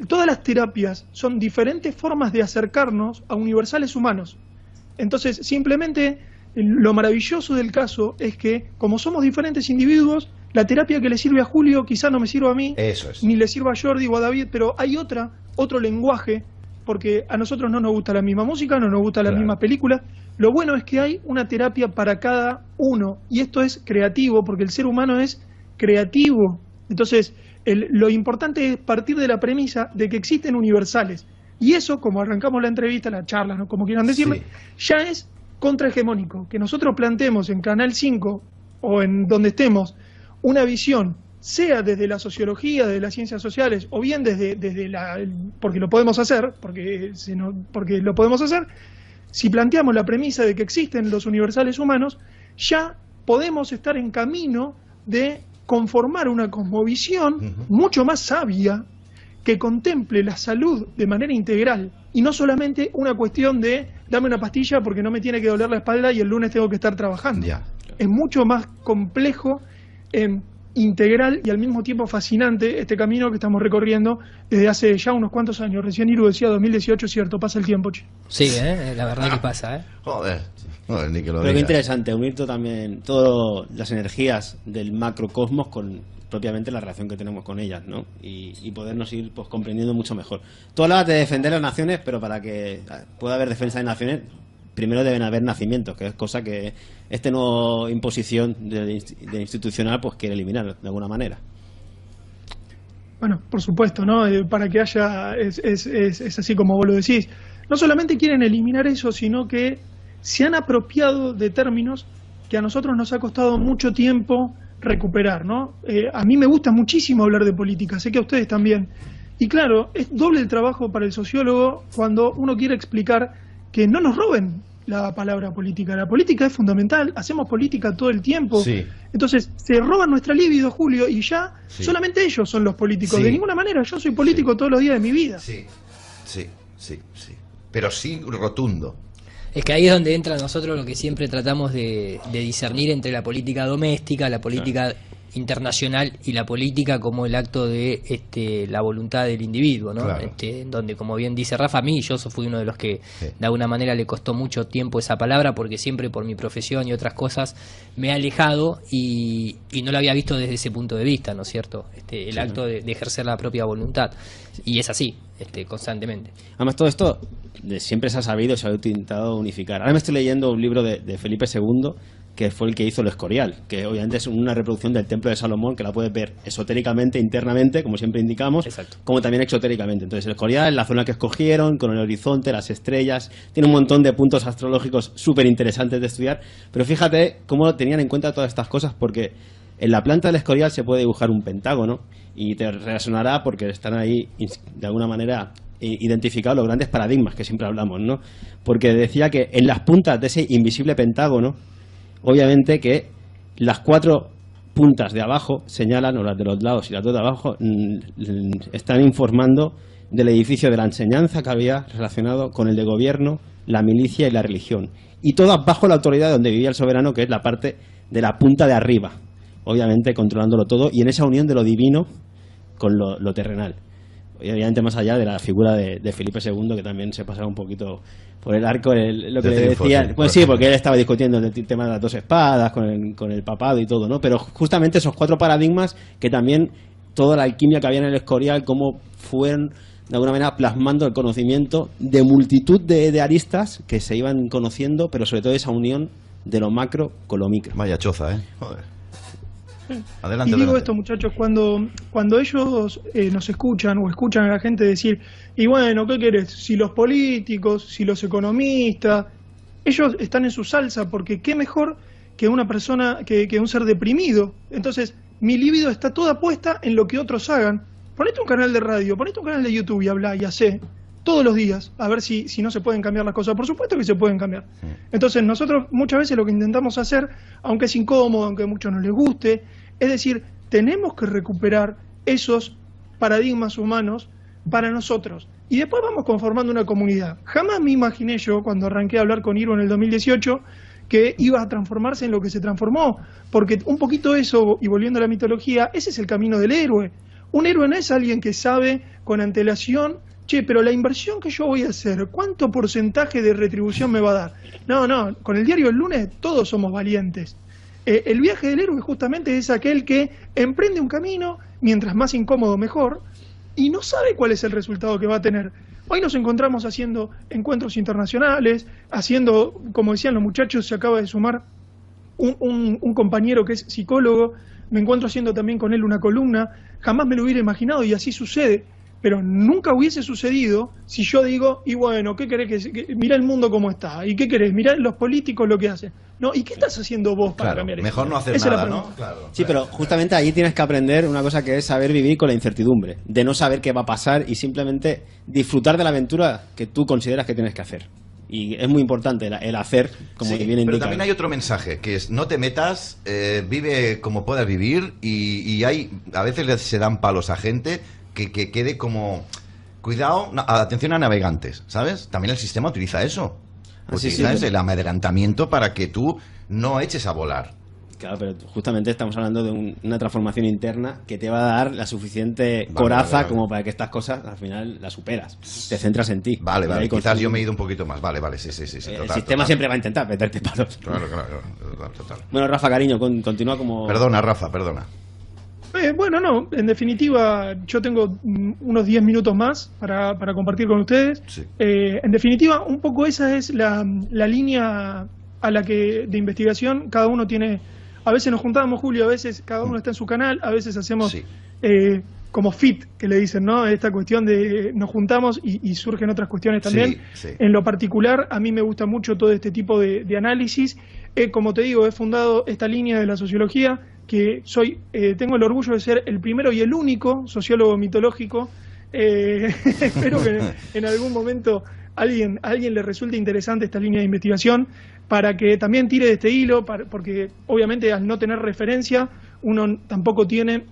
Todas las terapias son diferentes formas de acercarnos a universales humanos. Entonces, simplemente, lo maravilloso del caso es que, como somos diferentes individuos, la terapia que le sirve a Julio quizá no me sirva a mí, Eso es. ni le sirva a Jordi o a David, pero hay otro lenguaje, porque a nosotros no nos gusta la misma música, no nos gusta la Claro. misma película. Lo bueno es que hay una terapia para cada uno, y esto es creativo, porque el ser humano es creativo. Entonces, lo importante es partir de la premisa de que existen universales. Y eso, como arrancamos la entrevista, la charla, ¿no? Como quieran decirle, Sí. ya es contrahegemónico. Que nosotros planteemos en Canal 5 o en donde estemos una visión, sea desde la sociología, de las ciencias sociales, o bien desde porque lo podemos hacer, porque lo podemos hacer, si planteamos la premisa de que existen los universales humanos, ya podemos estar en camino de conformar una cosmovisión mucho más sabia que contemple la salud de manera integral y no solamente una cuestión de dame una pastilla porque no me tiene que doler la espalda y el lunes tengo que estar trabajando. Ya. Es mucho más complejo, integral y al mismo tiempo fascinante este camino que estamos recorriendo desde hace ya unos cuantos años. Recién Iru decía 2018, cierto, pasa el tiempo, che. Sí, la verdad que pasa, Joder. Joder, ni que lo Pero qué digas. interesante, unir también todas las energías del macrocosmos con propiamente la relación que tenemos con ellas, ¿no? Y podernos ir pues comprendiendo mucho mejor. Tú hablabas de defender las naciones, pero para que pueda haber defensa de naciones, primero deben haber nacimientos, que es cosa que esta nueva imposición de institucional pues quiere eliminar de alguna manera. Bueno, por supuesto, ¿no? Para que haya, es así como vos lo decís. No solamente quieren eliminar eso, sino que se han apropiado de términos que a nosotros nos ha costado mucho tiempo recuperar, ¿no? A mí me gusta muchísimo hablar de política, sé que a ustedes también. Y claro, es doble el trabajo para el sociólogo cuando uno quiere explicar que no nos roben la palabra política. La política es fundamental, hacemos política todo el tiempo. Sí. Entonces, se roban nuestra libido, Julio, y ya Sí. solamente ellos son los políticos. Sí. De ninguna manera, yo soy político todos los días de mi vida. Sí, sí, sí, sí. Pero sí rotundo. Es que ahí es donde entra nosotros lo que siempre tratamos de discernir entre la política doméstica, la política internacional y la política como el acto de la voluntad del individuo, ¿no? Claro. Donde, como bien dice Rafa, a mí yo fui uno de los que Sí. de alguna manera le costó mucho tiempo esa palabra porque siempre por mi profesión y otras cosas me he alejado y no lo había visto desde ese punto de vista, ¿no es cierto? El acto de ejercer la propia voluntad. Y es así, constantemente. Además, todo esto siempre se ha sabido, se ha intentado unificar. Ahora me estoy leyendo un libro de Felipe II, que fue el que hizo el Escorial, que obviamente es una reproducción del Templo de Salomón, que la puedes ver esotéricamente, internamente, como siempre indicamos, Exacto. como también exotéricamente. Entonces, el Escorial, la zona que escogieron, con el horizonte, las estrellas, tiene un montón de puntos astrológicos súper interesantes de estudiar, pero fíjate cómo tenían en cuenta todas estas cosas, porque en la planta del Escorial se puede dibujar un pentágono, y te resonará porque están ahí, de alguna manera, identificados los grandes paradigmas que siempre hablamos, ¿no? Porque decía que en las puntas de ese invisible pentágono, obviamente que las 4 puntas de abajo señalan, o las de los lados y las 2 de abajo, están informando del edificio de la enseñanza que había relacionado con el de gobierno, la milicia y la religión. Y todas bajo la autoridad donde vivía el soberano, que es la parte de la punta de arriba, obviamente controlándolo todo, y en esa unión de lo divino con lo terrenal. y obviamente más allá de la figura de Felipe II, que también se pasaba un poquito por el arco, lo que le decía, sí, pues sí, porque él estaba discutiendo el tema de las dos espadas con el papado y todo, ¿no? Pero justamente esos 4 paradigmas que también toda la alquimia que había en el Escorial, cómo fueron de alguna manera plasmando el conocimiento de multitud de aristas que se iban conociendo, pero sobre todo esa unión de lo macro con lo micro. Vaya choza, ¿eh? Joder. Adelante, Y digo adelante. esto, muchachos, cuando ellos nos escuchan o escuchan a la gente decir, y bueno, ¿qué querés? Si los políticos, si los economistas, ellos están en su salsa, porque qué mejor que una persona, que un ser deprimido. Entonces, mi libido está toda puesta en lo que otros hagan. Ponete un canal de radio, ponete un canal de YouTube y habla y hacé todos los días, a ver si no se pueden cambiar las cosas. Por supuesto que se pueden cambiar. Entonces nosotros muchas veces lo que intentamos hacer, aunque es incómodo, aunque a muchos no les guste, es decir, tenemos que recuperar esos paradigmas humanos para nosotros. Y después vamos conformando una comunidad. Jamás me imaginé yo, cuando arranqué a hablar con Irvo en el 2018, que iba a transformarse en lo que se transformó. Porque un poquito eso, y volviendo a la mitología, ese es el camino del héroe. Un héroe no es alguien que sabe con antelación, che, pero la inversión que yo voy a hacer, ¿cuánto porcentaje de retribución me va a dar? No, con el diario El Lunes todos somos valientes. El viaje del héroe justamente es aquel que emprende un camino, mientras más incómodo mejor, y no sabe cuál es el resultado que va a tener. Hoy nos encontramos haciendo encuentros internacionales, haciendo, como decían los muchachos, se acaba de sumar un compañero que es psicólogo, me encuentro haciendo también con él una columna, jamás me lo hubiera imaginado y así sucede, pero nunca hubiese sucedido si yo digo, y bueno, ¿qué querés mirá el mundo como está? ¿Y qué querés? Mirá los políticos lo que hacen. No, ¿y qué estás haciendo vos para cambiar mejor esto? no hacer Esa es la nada, ¿no? pregunta. Claro, Sí, pero justamente ahí tienes que aprender una cosa que es saber vivir con la incertidumbre, de no saber qué va a pasar y simplemente disfrutar de la aventura que tú consideras que tienes que hacer. Y es muy importante el hacer, como Sí, bien pero indica. también hay otro mensaje, que es no te metas, vive como puedas vivir y hay a veces se dan palos a gente que quede como... Cuidado, atención a navegantes, ¿sabes? También el sistema utiliza eso. Sí, Utiliza sí. el amedrentamiento para que tú no eches a volar. Claro, pero justamente estamos hablando de una transformación interna que te va a dar la suficiente Vale, coraza vale. como para que estas cosas al final las superas. Te centras en ti. Vale, Y ahí quizás construyes. yo me he ido un poquito más. Vale, sí, El total, sistema total. siempre va a intentar meterte palos. Claro, total. Bueno, Rafa, cariño, continúa como... Perdona, Rafa, perdona. Bueno, no, en definitiva, yo tengo unos 10 minutos más para compartir con ustedes. Sí. En definitiva, un poco esa es la línea a la que de investigación cada uno tiene. A veces nos juntamos, Julio, a veces cada uno está en su canal, a veces hacemos Sí. como fit, que le dicen, ¿no? Esta cuestión de nos juntamos y surgen otras cuestiones también. Sí. En lo particular, a mí me gusta mucho todo este tipo de análisis. Como te digo, he fundado esta línea de la sociología, que tengo el orgullo de ser el primero y el único sociólogo mitológico. Espero que en algún momento a alguien le resulte interesante esta línea de investigación, para que también tire de este hilo, porque obviamente al no tener referencia, uno tampoco tiene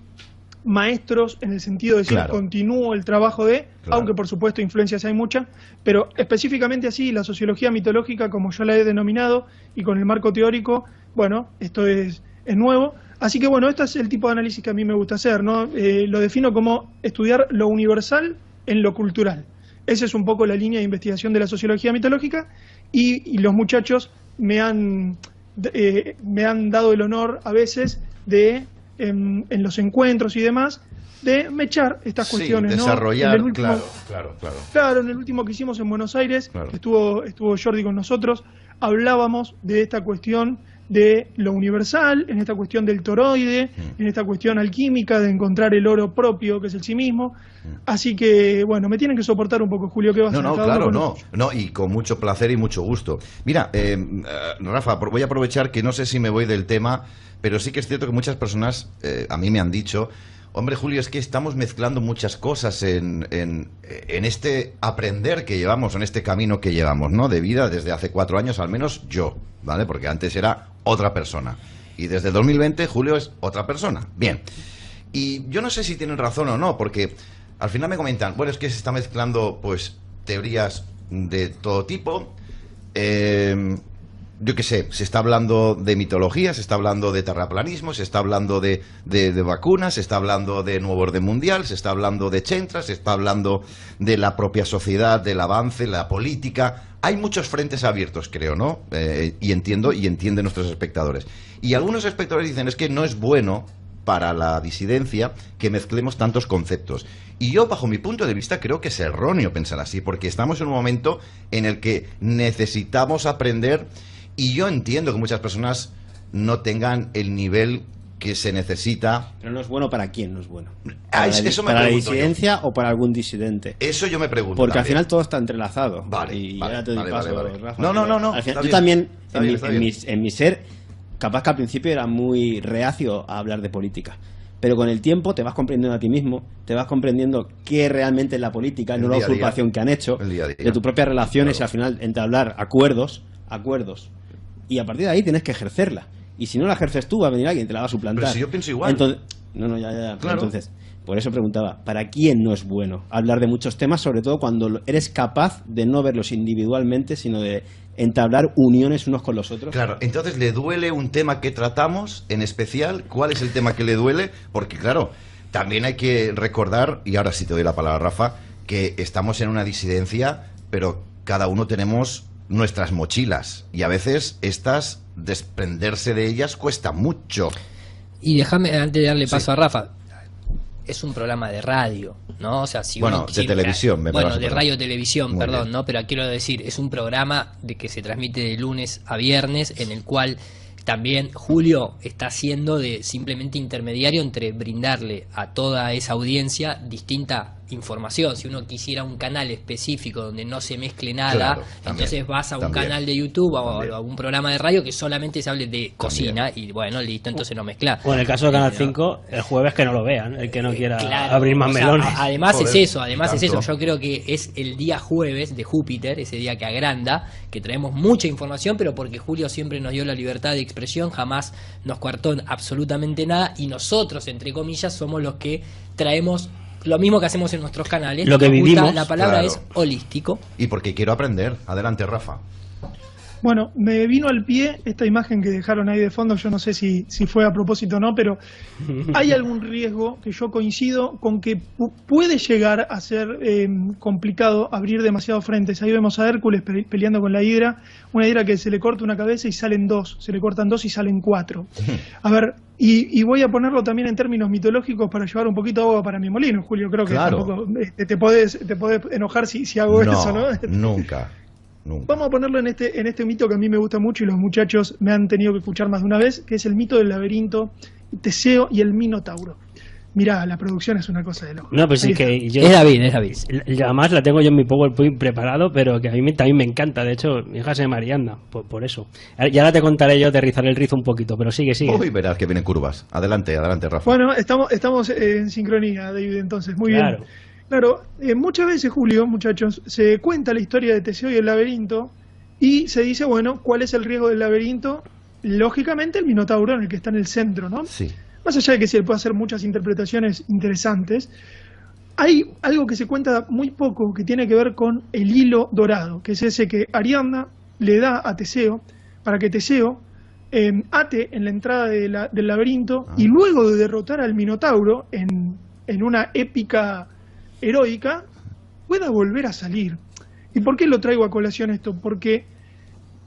maestros en el sentido de decir, Claro. continúo el trabajo de, Claro. aunque por supuesto influencias hay muchas, pero específicamente así, la sociología mitológica, como yo la he denominado, y con el marco teórico, bueno, esto es nuevo. Así que bueno, este es el tipo de análisis que a mí me gusta hacer, ¿no? Lo defino como estudiar lo universal en lo cultural. Esa es un poco la línea de investigación de la sociología mitológica, y los muchachos me han dado el honor a veces de, en los encuentros y demás, de mechar estas cuestiones, ¿no? desarrollar, En el último- claro. Claro, en el último que hicimos en Buenos Aires, Claro. que estuvo Jordi con nosotros, hablábamos de esta cuestión de lo universal, en esta cuestión del toroide, en esta cuestión alquímica de encontrar el oro propio, que es el sí mismo. Así que, bueno, me tienen que soportar un poco, Julio, ¿qué vas a hacer? No, Cada uno claro, con no. lo suyo. No, y con mucho placer y mucho gusto. Mira, Rafa, voy a aprovechar que no sé si me voy del tema, pero sí que es cierto que muchas personas a mí me han dicho, hombre, Julio, es que estamos mezclando muchas cosas en este aprender que llevamos, en este camino que llevamos, ¿no? De vida desde hace 4 años, al menos yo, ¿vale? Porque antes era otra persona. Y desde 2020, Julio es otra persona. Bien. Y yo no sé si tienen razón o no, porque al final me comentan, bueno, es que se está mezclando, pues, teorías de todo tipo. yo qué sé, se está hablando de mitología, se está hablando de terraplanismo, se está hablando de vacunas, se está hablando de nuevo orden mundial, se está hablando de Chentra, se está hablando de la propia sociedad, del avance, la política. Hay muchos frentes abiertos, creo, ¿no? Y entienden nuestros espectadores. Y algunos espectadores dicen, es que no es bueno para la disidencia que mezclemos tantos conceptos. Y yo, bajo mi punto de vista, creo que es erróneo pensar así, porque estamos en un momento en el que necesitamos aprender, y yo entiendo que muchas personas no tengan el nivel que se necesita. Pero no es bueno para quién, no es bueno. ¿Para la disidencia o para algún disidente? Eso yo me pregunto. Porque también. Al final todo está entrelazado. Vale, y vale, ya te doy vale, paso, vale. Rafa. No. Al final, Está yo bien. también, Está bien. en mi ser, capaz que al principio era muy reacio a hablar de política. Pero con el tiempo te vas comprendiendo a ti mismo, te vas comprendiendo qué realmente es la política, no la usurpación que han hecho, El día a día. de tus propias relaciones, Claro. y al final entablar acuerdos. Y a partir de ahí tienes que ejercerla. Y si no la ejerces tú, va a venir alguien y te la va a suplantar. Pero si yo pienso igual. Entonces, ya. Claro. Entonces, por eso preguntaba, ¿para quién no es bueno hablar de muchos temas, sobre todo cuando eres capaz de no verlos individualmente, sino de entablar uniones unos con los otros? Claro, entonces le duele un tema que tratamos en especial. ¿Cuál es el tema que le duele? Porque claro, también hay que recordar, y ahora sí te doy la palabra, Rafa, que estamos en una disidencia, pero cada uno tenemos nuestras mochilas, y a veces desprenderse de ellas cuesta mucho. Y déjame, antes de darle Sí. paso a Rafa, es un programa de radio, ¿no? O sea, si Bueno, uno de quisiera- televisión, me Bueno, parece, de perdón. radio-televisión, Muy perdón, bien. ¿no? Pero quiero decir, es un programa de que se transmite de lunes a viernes, en el cual también Julio está siendo de simplemente intermediario entre brindarle a toda esa audiencia distinta información. Si uno quisiera un canal específico donde no se mezcle nada, Claro, también, entonces vas a un también. canal de YouTube o También. a un programa de radio que solamente se hable de cocina y bueno, listo, entonces no mezcla. O en el caso de Canal No. 5, el jueves que no lo vean, el que no quiera Claro, abrir más o sea, melones. además Joder, es eso, tanto. Yo creo que es el día jueves de Júpiter, ese día que agranda, que traemos mucha información, pero porque Julio siempre nos dio la libertad de expresión, jamás nos coartó absolutamente nada, y nosotros, entre comillas, somos los que traemos lo mismo que hacemos en nuestros canales. Lo que Nos gusta, vivimos, la palabra claro. es holístico. Y porque quiero aprender. Adelante, Rafa. Bueno, me vino al pie esta imagen que dejaron ahí de fondo, yo no sé si fue a propósito o no, pero hay algún riesgo que yo coincido con que puede llegar a ser complicado abrir demasiados frentes. Ahí vemos a Hércules peleando con la hidra, una hidra que se le corta una cabeza y salen dos, se le cortan dos y salen cuatro. A ver, y voy a ponerlo también en términos mitológicos para llevar un poquito de agua para mi molino, Julio, creo que Claro. tampoco te podés enojar si hago eso, ¿no? Nunca. Vamos a ponerlo en este mito que a mí me gusta mucho y los muchachos me han tenido que escuchar más de una vez, que es el mito del laberinto, Teseo y el Minotauro. Mirá, la producción es una cosa de loco. No, pues Ahí sí que yo... Es David. Además la tengo yo en mi PowerPoint preparado, pero que a mí también me encanta. De hecho, mi hija se llama Mariana, por eso. Y ahora te contaré yo, te rizaré el rizo un poquito, pero sigue. Uy, verás que vienen curvas. Adelante, Rafa. Bueno, estamos en sincronía, David, entonces, muy Claro. bien. Claro, muchas veces, Julio, muchachos, se cuenta la historia de Teseo y el laberinto y se dice, bueno, ¿cuál es el riesgo del laberinto? Lógicamente el Minotauro, en el que está en el centro, ¿no? Sí. Más allá de que se puede hacer muchas interpretaciones interesantes, hay algo que se cuenta muy poco que tiene que ver con el hilo dorado, que es ese que Ariadna le da a Teseo para que Teseo ate en la entrada del laberinto y luego de derrotar al Minotauro en una épica heroica pueda volver a salir. ¿Y por qué lo traigo a colación esto? Porque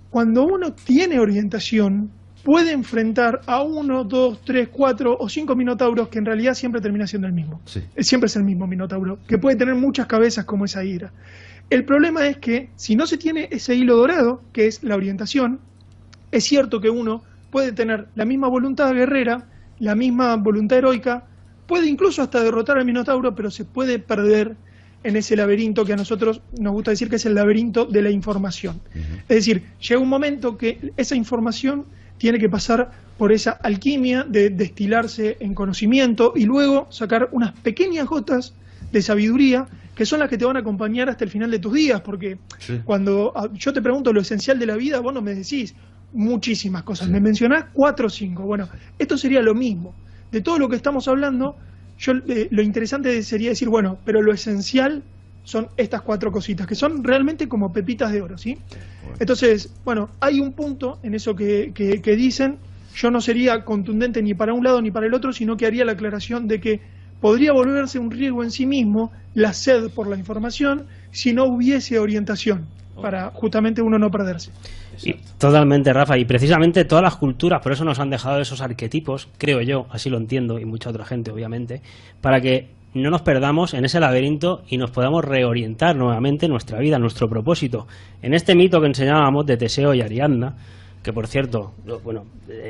cuando uno tiene orientación puede enfrentar a 1, 2, 3, 4 o 5 minotauros que en realidad siempre termina siendo el mismo. Sí. Siempre es el mismo minotauro, que puede tener muchas cabezas como esa hidra. El problema es que si no se tiene ese hilo dorado, que es la orientación, es cierto que uno puede tener la misma voluntad guerrera, la misma voluntad heroica, puede incluso hasta derrotar al minotauro, pero se puede perder en ese laberinto que a nosotros nos gusta decir que es el laberinto de la información. Es decir, llega un momento que esa información tiene que pasar por esa alquimia de destilarse en conocimiento y luego sacar unas pequeñas gotas de sabiduría que son las que te van a acompañar hasta el final de tus días, porque cuando yo te pregunto lo esencial de la vida, vos no me decís muchísimas cosas, me mencionás 4 o 5. Bueno, esto sería lo mismo. De todo lo que estamos hablando, lo interesante sería decir, bueno, pero lo esencial son estas 4 cositas, que son realmente como pepitas de oro, ¿sí? Entonces, bueno, hay un punto en eso que dicen, yo no sería contundente ni para un lado ni para el otro, sino que haría la aclaración de que podría volverse un riesgo en sí mismo la sed por la información si no hubiese orientación, para justamente uno no perderse. Y totalmente, Rafa, y precisamente todas las culturas, por eso nos han dejado esos arquetipos, creo yo, así lo entiendo, y mucha otra gente, obviamente, para que no nos perdamos en ese laberinto y nos podamos reorientar nuevamente nuestra vida, nuestro propósito. En este mito que enseñábamos de Teseo y Ariadna, que por cierto, bueno,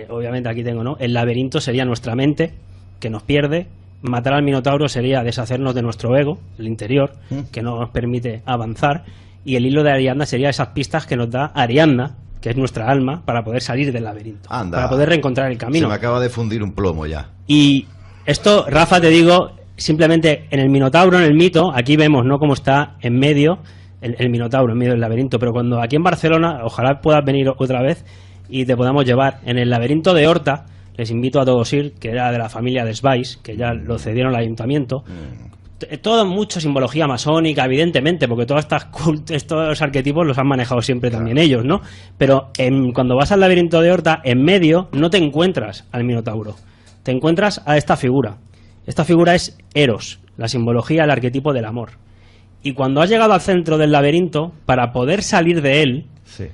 obviamente aquí tengo, ¿no? El laberinto sería nuestra mente, que nos pierde. Matar al Minotauro sería deshacernos de nuestro ego, el interior, que no nos permite avanzar. Y el hilo de Ariadna sería esas pistas que nos da Ariadna, que es nuestra alma, para poder salir del laberinto. Anda. Para poder reencontrar el camino. Se me acaba de fundir un plomo ya. Y esto, Rafa, te digo, simplemente en el Minotauro, en el mito, aquí vemos, ¿no?, cómo está en medio el Minotauro, en medio del laberinto. Pero cuando aquí en Barcelona, ojalá puedas venir otra vez y te podamos llevar en el laberinto de Horta, les invito a todos ir, que era de la familia de Svais, que ya lo cedieron al ayuntamiento. Todo mucho simbología masónica, evidentemente, porque todos estos arquetipos los han manejado siempre también ellos, ¿no? Pero cuando vas al laberinto de Horta, en medio no te encuentras al Minotauro, te encuentras a esta figura. Esta figura es Eros, la simbología, el arquetipo del amor. Y cuando has llegado al centro del laberinto, para poder salir de él, Sí.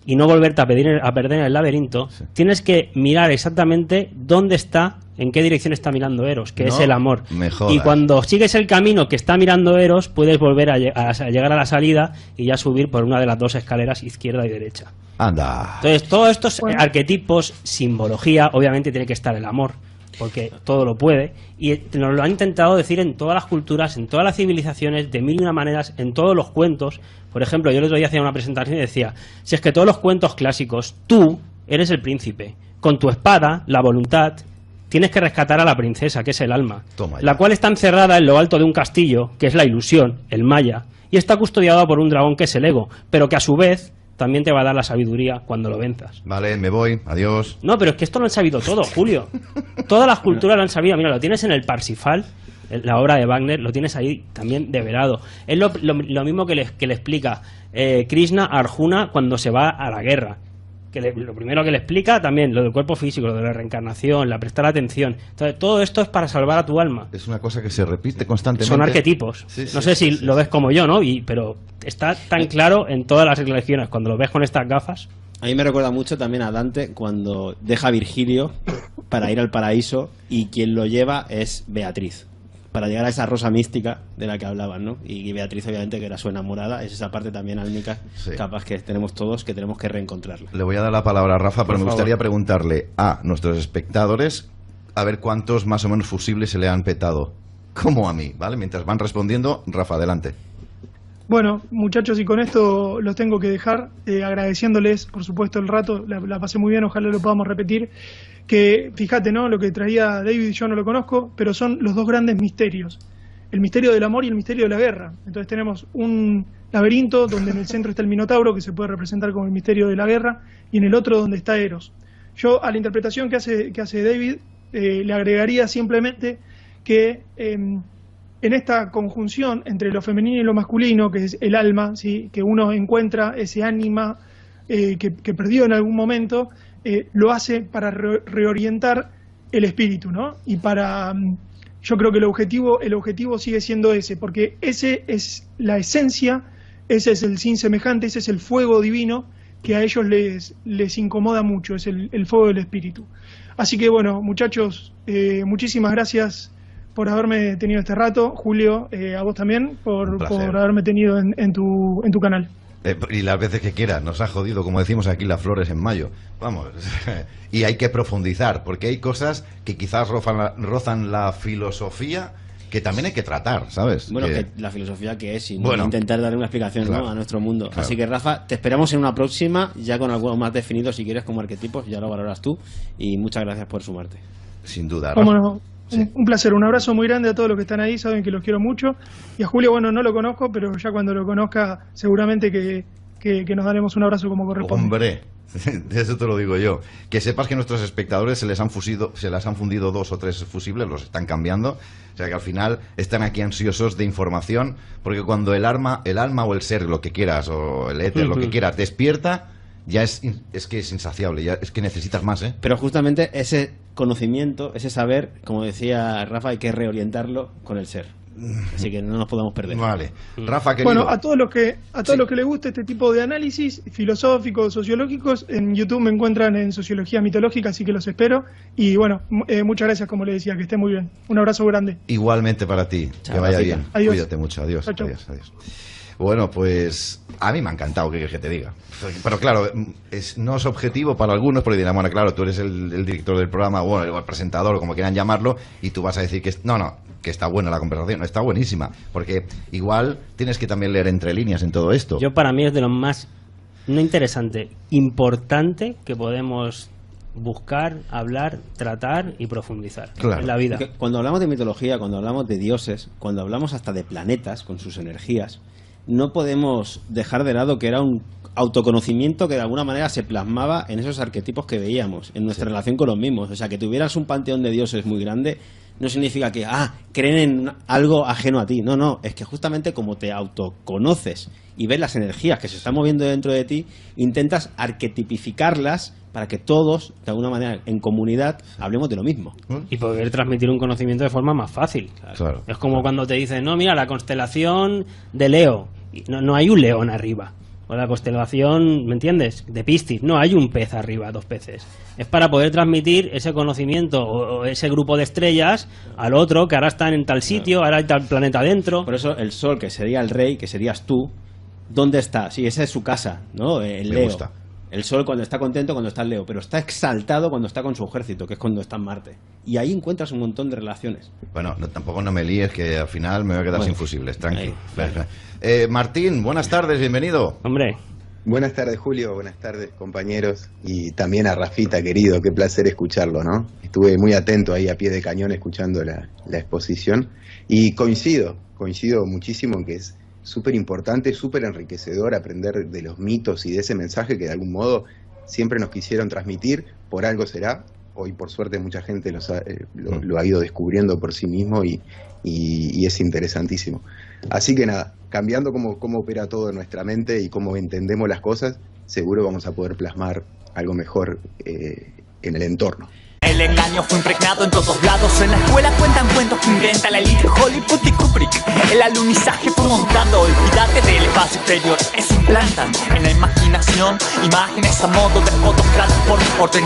y no volverte a perder en el laberinto, tienes que mirar exactamente dónde está, en qué dirección está mirando Eros, que es el amor. Me jodas. Y cuando sigues el camino que está mirando Eros, puedes volver a llegar a la salida y ya subir por una de las 2 escaleras, izquierda y derecha. Anda. Entonces, todos estos arquetipos, simbología, obviamente tiene que estar el amor, porque todo lo puede, y nos lo han intentado decir en todas las culturas, en todas las civilizaciones, de mil y una maneras, en todos los cuentos. Por ejemplo, yo el otro día hacía una presentación y decía, si es que todos los cuentos clásicos, tú eres el príncipe, con tu espada, la voluntad, tienes que rescatar a la princesa, que es el alma, Toma ya. la cual está encerrada en lo alto de un castillo, que es la ilusión, el maya, y está custodiada por un dragón, que es el ego, pero que a su vez también te va a dar la sabiduría cuando lo venzas. Vale, me voy. Adiós. No, pero es que esto lo han sabido todo, Julio. Todas las culturas lo han sabido. Mira, lo tienes en el Parsifal, la obra de Wagner, lo tienes ahí también develado. Es lo mismo que le explica Krishna a Arjuna cuando se va a la guerra. Lo primero que le explica también, lo del cuerpo físico, lo de la reencarnación, la prestar atención. Entonces, todo esto es para salvar a tu alma. Es una cosa que se repite constantemente. Son arquetipos. Sí, no sé si lo ves como yo, ¿no? Pero está tan claro en todas las religiones. Cuando lo ves con estas gafas... A mí me recuerda mucho también a Dante cuando deja a Virgilio para ir al paraíso y quien lo lleva es Beatriz, para llegar a esa rosa mística de la que hablaban, ¿no? Y Beatriz, obviamente, que era su enamorada, es esa parte también álmica, Sí. capaz que tenemos todos, que tenemos que reencontrarla. Le voy a dar la palabra a Rafa, pero me favor. gustaría preguntarle a nuestros espectadores a ver cuántos más o menos fusibles se le han petado. Como a mí, ¿vale? Mientras van respondiendo, Rafa, adelante. Bueno, muchachos, y con esto los tengo que dejar, agradeciéndoles, por supuesto, el rato, la pasé muy bien, ojalá lo podamos repetir, que fíjate, ¿no? Lo que traía David, yo no lo conozco, pero son los 2 grandes misterios, el misterio del amor y el misterio de la guerra. Entonces tenemos un laberinto donde en el centro está el Minotauro, que se puede representar como el misterio de la guerra, y en el otro donde está Eros. Yo a la interpretación que hace David le agregaría simplemente que... en esta conjunción entre lo femenino y lo masculino, que es el alma, ¿sí?, que uno encuentra ese ánima que perdió en algún momento, lo hace para reorientar el espíritu, ¿no? Y para... yo creo que el objetivo sigue siendo ese, porque ese es la esencia, ese es el sin semejante, ese es el fuego divino que a ellos les incomoda mucho, es el fuego del espíritu. Así que bueno, muchachos, muchísimas gracias por haberme tenido este rato. Julio, a vos también por haberme tenido en tu canal. Y las veces que quieras, nos ha jodido, como decimos aquí, las flores en mayo. Vamos, y hay que profundizar, porque hay cosas que quizás rozan la filosofía, que también hay que tratar, ¿sabes? Bueno, que la filosofía que es, y Bueno, intentar darle una explicación, claro, ¿no?, a nuestro mundo. claro. Así que, Rafa, te esperamos en una próxima, ya con algo más definido, si quieres, como arquetipos, ya lo valoras tú, y muchas gracias por sumarte. Sin duda. Cómo Rafa. no. Sí. Un placer, un abrazo muy grande a todos los que están ahí, saben que los quiero mucho. Y a Julio, bueno, no lo conozco, pero ya cuando lo conozca, seguramente que nos daremos un abrazo como corresponde. Hombre, Eso te lo digo yo. Que sepas que nuestros espectadores se les han fundido 2 o 3 fusibles, los están cambiando. O sea que al final están aquí ansiosos de información, porque cuando el alma o el ser, lo que quieras, o el éter, lo que quieras, despierta, ya es que es insaciable, ya es que necesitas más, ¿eh? Pero justamente ese conocimiento, ese saber, como decía Rafa, hay que reorientarlo con el ser. Así que no nos podemos perder. Vale. Rafa, querido. Bueno, a todos los que les guste este tipo de análisis filosóficos, sociológicos, en YouTube me encuentran en Sociología Mitológica, así que los espero. Y bueno, muchas gracias, como le decía, que esté muy bien. Un abrazo grande. Igualmente para ti. Chao, que vaya Rafita. bien. Adiós. Cuídate mucho. Adiós. Chao, chao. Adiós. Bueno, pues a mí me ha encantado que te diga. Pero claro, no es objetivo para algunos, porque dirán, bueno, claro, tú eres el director del programa, o el presentador, o como quieran llamarlo, y tú vas a decir que que está buena la conversación, está buenísima, porque igual tienes que también leer entre líneas en todo esto. Yo, para mí, es de lo más, no interesante, importante que podemos buscar, hablar, tratar y profundizar en la vida. Porque cuando hablamos de mitología, cuando hablamos de dioses, cuando hablamos hasta de planetas con sus energías, no podemos dejar de lado que era un autoconocimiento que de alguna manera se plasmaba en esos arquetipos que veíamos, en nuestra relación con los mismos. O sea, que tuvieras un panteón de dioses muy grande no significa que creen en algo ajeno a ti. No, es que justamente como te autoconoces y ves las energías que se están moviendo dentro de ti, intentas arquetipificarlas para que todos, de alguna manera, en comunidad, hablemos de lo mismo. Y poder transmitir un conocimiento de forma más fácil. Claro. Es como cuando te dicen, no, mira, la constelación de Leo. Y no hay un león arriba. O la constelación, ¿me entiendes? De Piscis. No hay un pez arriba, 2 peces. Es para poder transmitir ese conocimiento o ese grupo de estrellas al otro, que ahora están en tal sitio, ahora hay tal planeta dentro. Por eso el Sol, que sería el rey, que serías tú, ¿dónde está? Sí, esa es su casa, ¿no? El Leo. Me gusta. El Sol cuando está contento, cuando está en Leo, pero está exaltado cuando está con su ejército, que es cuando está en Marte. Y ahí encuentras un montón de relaciones. Bueno, tampoco no me líes, que al final me voy a quedar sin fusibles, tranqui. Ahí, Martín, buenas tardes, bienvenido. Hombre, Buenas tardes, Julio. Buenas tardes, compañeros. Y también a Rafita, querido. Qué placer escucharlo, ¿no? Estuve muy atento ahí a pie de cañón escuchando la exposición. Y coincido muchísimo en que es súper importante, súper enriquecedor aprender de los mitos y de ese mensaje que de algún modo siempre nos quisieron transmitir. Por algo será. Hoy, por suerte, mucha gente lo ha ido descubriendo por sí mismo y es interesantísimo. Así que nada, cambiando cómo opera todo en nuestra mente y cómo entendemos las cosas, seguro vamos a poder plasmar algo mejor en el entorno. El engaño fue impregnado en todos lados. En la escuela cuentan cuentos que inventa la elite Hollywood y Kubrick. El alunizaje fue montado. Olvídate del espacio exterior. Es implantan en la imaginación imágenes a modo de fotos creadas por ordenador.